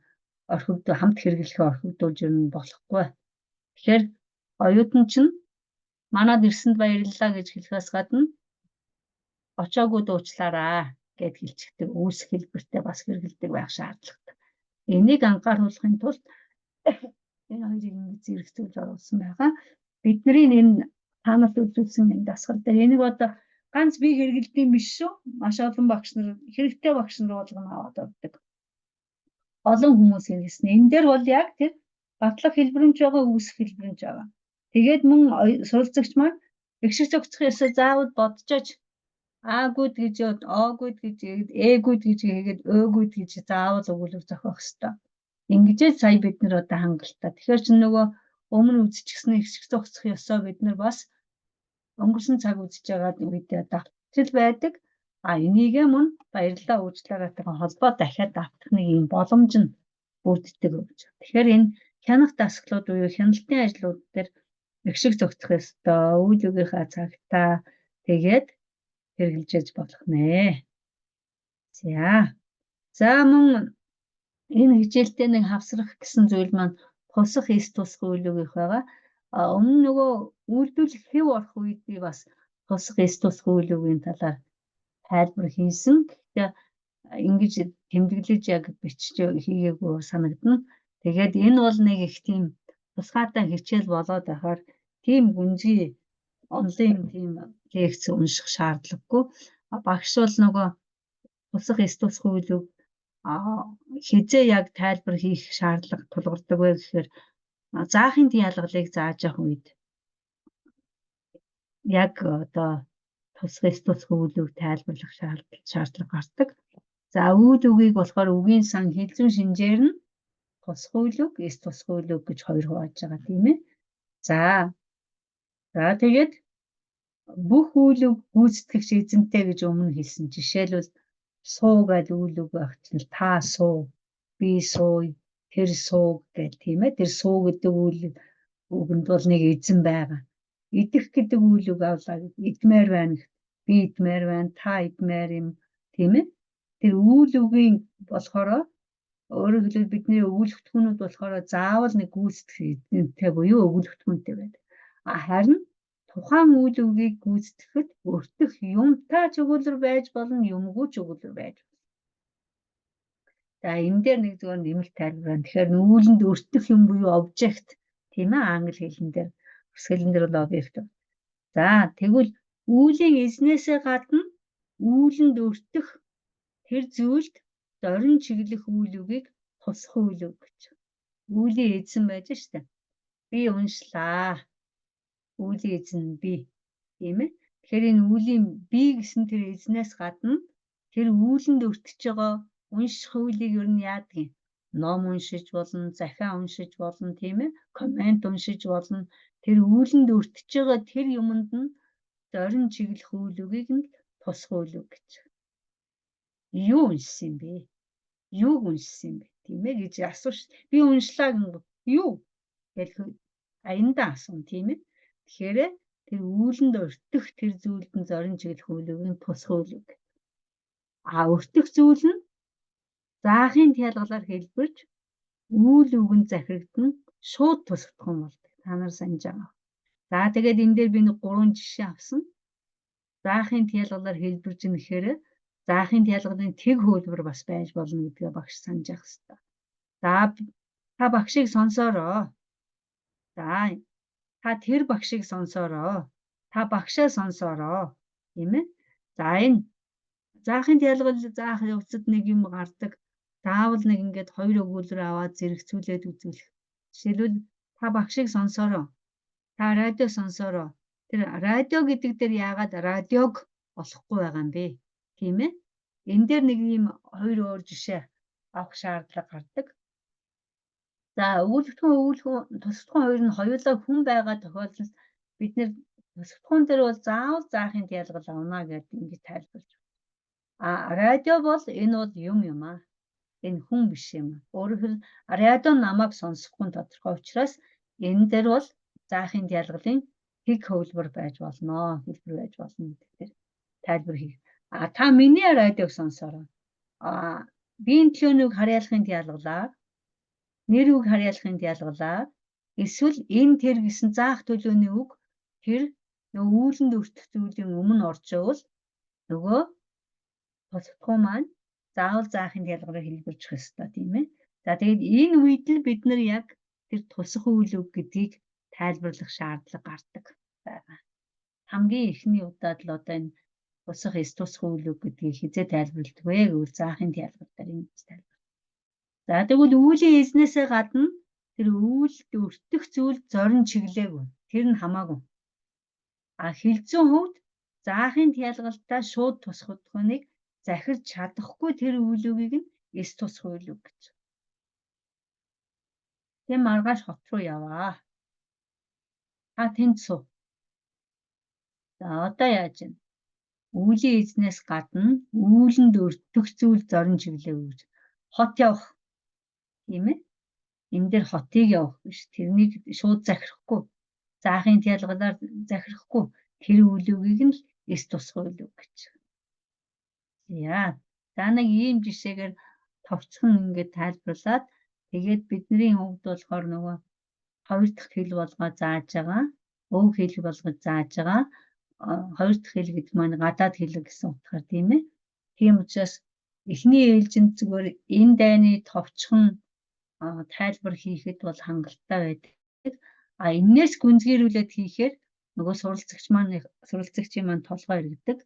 хамт хэрэглэхээ орхигдуулж юм болохгүй. Тэгэхээр оюутан чинь манад ирсэнд баярлалаа гэж хэлэхээс гадна очоогүй дуучлаарай гэд хэлчихдэг үүсэх хэлбэртэй бас хэрэгэлдэг байх шаардлагатай. Энийг анхааруулахын тулд энэ хоёрыг ингэ зэрэгцүүлж оруулсан байгаа. Бидний энэ таанад үзүүлсэн энэ дасгал дээр энийг одоо ганц би хэрэгэлдэм биш шүү. Маш олон багш нар хэрэгтэй багш нар болгоно аваад авдаг. Олон хүмүүс хэрэглэсэн. Энэ дээр бол яг тэр батлах хэлбэрэмж байгаа, үүсэх хэлбэрэмж байгаа. Тэгээд мөн суралцагч маань эгшиг зохицох ёсоо заавал бодчихож аагүйд гэж яваад оогүйд гэж ээгүйд гэж хийгээд өөгүйд гэж заавал өгүүлбэр зохиох ёстой. Ингэжээ сая бид нар одоо хангалттай. Тэгэхээр чи нөгөө өмнө үзчихсэн эгшиг зохицох ёсоо бид нар бас өнгөрсөн цаг үзэж байгаа үедээ давтчил байдаг. Энийгээ мөн баярлалаа уучлаарайтай холбоо дахиад давтах нэг юм боломж нь бүрддэг гэж. Тэгэхээр энэ хянах дасгалууд буюу хяналтын ажлууд дээр эгшиг зохицох ёстой, үйл өгийнхаа цагтаа тэгээд хэрэгжилж болох нэ. За мөн энэ хичээлдээ нэг хавсрах гэсэн зүйл маань тусах эс тусах үйл өгөх байгаа. Өмнө нөгөө үйлдвэрлэх хэв орох үед би бас тусах эс тусах үйл өгийн талаар тайлбар хийсэн. Гэхдээ ингэж тэмдэглэж яг бичиж хийгээгүй санагдана. Тэгээд энэ бол нэг их тийм тусгайтай хичээл болоод байхаар тийм гүнзгий онлайн тийм лекц унших шаардлагагүй. Багш бол нөгөө тусах эс тусах үйл өг хизээ яг тайлбар хийх шаардлага тулгардаг вэ гэхээр заахын ялгалыг зааж явах үед яг одоо тусах эс тусах үйл өг тайлбарлах шаардлага гардаг. За үйл өгийг болохоор үгийн сан хэлзүүн шинжээр нь тусах үйл өг, эс тусах үйл өг гэж хоёр хувааж байгаа тийм ээ. За тэгээд бүх үйл өг гүйцэтгэгч эзэнтэй гэж өмнө хэлсэн. Жишээлбэл суу гэдэг үйл өг байх чинь та суу, би сууя, тэр сууг гэх тийм ээ. Тэр суу гэдэг үйл үгэнд бол нэг эзэн байгаа. Идэх гэдэг үйл өг авлаа. Идмээр байна. Би идмээр байна, та идмээр юм тийм ээ. Тэр үйл үгийн болохоор өөрөөр хэлбэл бидний өгүүлбэртгүүнүүд болохоор заавал нэг гүйцэтгэх эзэнтэй буюу өгүүлбэртгүүнтэй байдаг. Харин тухайн үйл үгийг гүйцэтгэхэд өртөх юмтай ч өгүүлбэр байж болно, юмгүй ч өгүүлбэр байж болно. За энэ дээр нэг зөвхөн нэмэлт тайлбар байна. Тэгэхээр үүлэнд өртөх юм буюу обжект тийм ээ англи хэлэн дээр. Рус хэлэн дээр бол объект. За тэгвэл үүлийн эзнээсээ гадна үүлэнд өртөх тэр зүйлд зорин чиглэх үйл үгийг тусах үйл үг гэж. Үүлийн эзэн байж штэ. Би уншлаа. Үүлийн эзэн би. Тийм ээ. Тэгэхээр энэ үүлийн би гэсэн тэр эзнээс гадна тэр үүлэнд өртөж байгаа унших үйлийг ер нь яадаг юм? Ном уншиж болно, захиа уншиж болно, тийм ээ? Коммент уншиж болно. Тэр үүлэнд өртөж байгаа тэр юмд нь зорин чиглэх үйл үгийг нь тусах үйл үг гэж. Юу уншсан бэ? Юуг уншсан бэ? Тийм ээ гэж асууш. Би уншлаа гингүү. Юу? Гэж аяндаа асууна тийм ээ. Тэгэхээр тэр үүлэнд өртөх тэр зүйлд нь зорин чиглэх үйл үгийг нь тусах үйл үг. Өртөх зүйл нь заахын тялгалаар хэлбэрж үйл үг нь захирагдана шууд тусагдах юм болдог. Та нар санаж байгаа. За тэгээд энэ дээр би нэг 3 жишээ авсан. Заахын тялгалаар хэлбэрж нь гэхээр заахын тялгалын тэг хөлбөр бас байж болно гэдгээ багш санаж явах хэрэгтэй. За та багшийг сонсоороо. За та тэр багшийг сонсоороо. Та багшаа сонсоороо. Тийм ээ. За энэ заахын тялгал заах явцад нэг юм гардаг. Заавал нэг ингээд 2 өгүүлбэр аваад зэрэгцүүлээд үзүүлэх. Жишээлбэл та багшийг сонсоороо. Та радио сонсоороо. Тэр радио гэдэг дээр яагаад радиог олохгүй байгаа юм бэ? Тийм ээ. Энэ дээр нэг юм 2 өөр жишээ авах шаардлага гардаг. За өгүүлбэртхэн тусдахын хоёр нь хоёулаа хүн байгаа тохиолдолд бид нэр тусдахын дээр бол заавал заахын тялгал авна гэдэг ингэж тайлбарлаж байна. Радио бол энэ бол юм аа. Энэ хүн биш юм. Өөрөөр хэлбэл радио намайг сонсохгүй тодорхой учраас энэ дээр бол заахын тялгалын тэг хөвлбөр байж болно, хэлбэр байж болно гэдгээр тайлбар хийх. Та миний радиог сонсоороо. Биеийн төлөөнийг харьяалахын тялгалаар, нэр үг харьяалахын тялгалаар эсвэл энэ тэр гэсэн заах төлөөний үг тэр нөгөө үүлэнд өртөх зүйлийн өмнө орж ивэл нөгөө тусдахгүй маань заавал заахын тялгараар хэлбэржих ёстой тийм ээ. За тэгээд энэ үед л бид нар яг тэр тусах үйл үг гэдгийг тайлбарлах шаардлага гардаг байгаа. Хамгийн эхний удаад л одоо энэ тусах тусах үйл үг гэдгийг хизээ тайлбарладаг вэ гэвэл заахын тялбар дээр ингэж тайлбар. За тэгвэл үүлийн эзнээсээ гадна тэр үүлд өртөх зүйл зорин чиглээгүй. Тэр нь хамаагүй. Хилцүүн хувьд заахын тялгалтаа шууд тусах хүнийг захирч чадахгүй тэр үйл үгийг нь эс тусах үйл үг гэж. Тэм маргааш хот руу яваа. Тэнд суу. За одоо яаж вэ? Үүлийн эзнээс гадна үүлэнд өртөх зүйл зорин чиглээгүй гэж. Хот явах. Тийм ээ. Энэ дээр хотыг явах биш. Тэрнийг шууд захирахгүй. Заахын тялгалаар захирахгүй. Тэр үйл үгийг нь эс тусах үйл үг гэж. За нэг ийм жишээгээр товчхон ингээд тайлбарлаад тэгээд бидний хувьд болохоор нөгөө 2 дахь хэл болгоо зааж байгаа. Өв хэл болгож зааж байгаа. 2 дахь хэл гэдэг маань гадаад хэл гэсэн утгаар тийм ээ. Тийм учраас эхний ээлжинд зүгээр энэ дайны товчхон тайлбар хийхэд бол хангалттай байдаг. Энээс гүнзгийрүүлээд хийхээр нөгөө суралцагчийн маань толгой эргэдэг.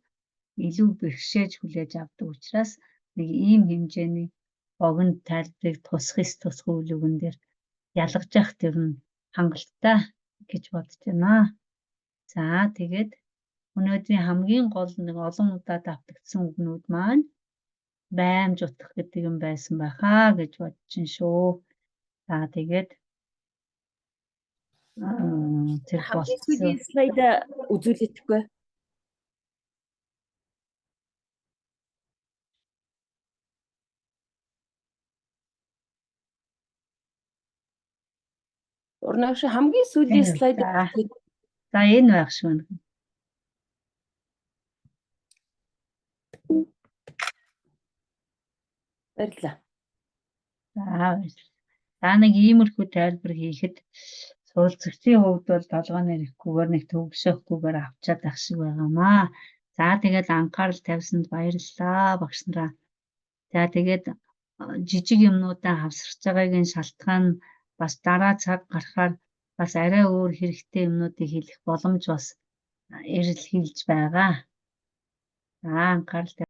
Илүү бэрхшээж хүлээж авдаг учраас нэг ийм хэмжээний богино тайлбарыг тусах үйл үгэн дээр ялгаж явах тэр нь хангалттай гэж бодож байна. За тэгээд өнөөдрийн хамгийн гол нэг олон удаа давтагдсан үгнүүд маань баймж утгах гэдэг юм байсан байхаа гэж бодож чинь шүү. За тэгээд тэр хамгийн слайд үзүүлэхгүй. Урнагш хамгийн сүүлийн слайд. За энэ байх шүү. Баярлалаа. За нэг иймэрхүү тайлбар хийхэд суралцагчийн хувьд бол толгойн ирэхгүйгээр нэг төгсөхгүйгээр авчаад ах шиг байгаамаа. За тэгээд анхаарал тавьсанд баярлалаа багш нараа. За тэгээд жижиг юмнуудаа хавсарч байгаагийн шалтгаан бас дараа цаг гарахаар бас арай өөр хэрэгтэй юмнуудыг хэлэх боломж бас эрэл хэлж байгаа. За анхаарал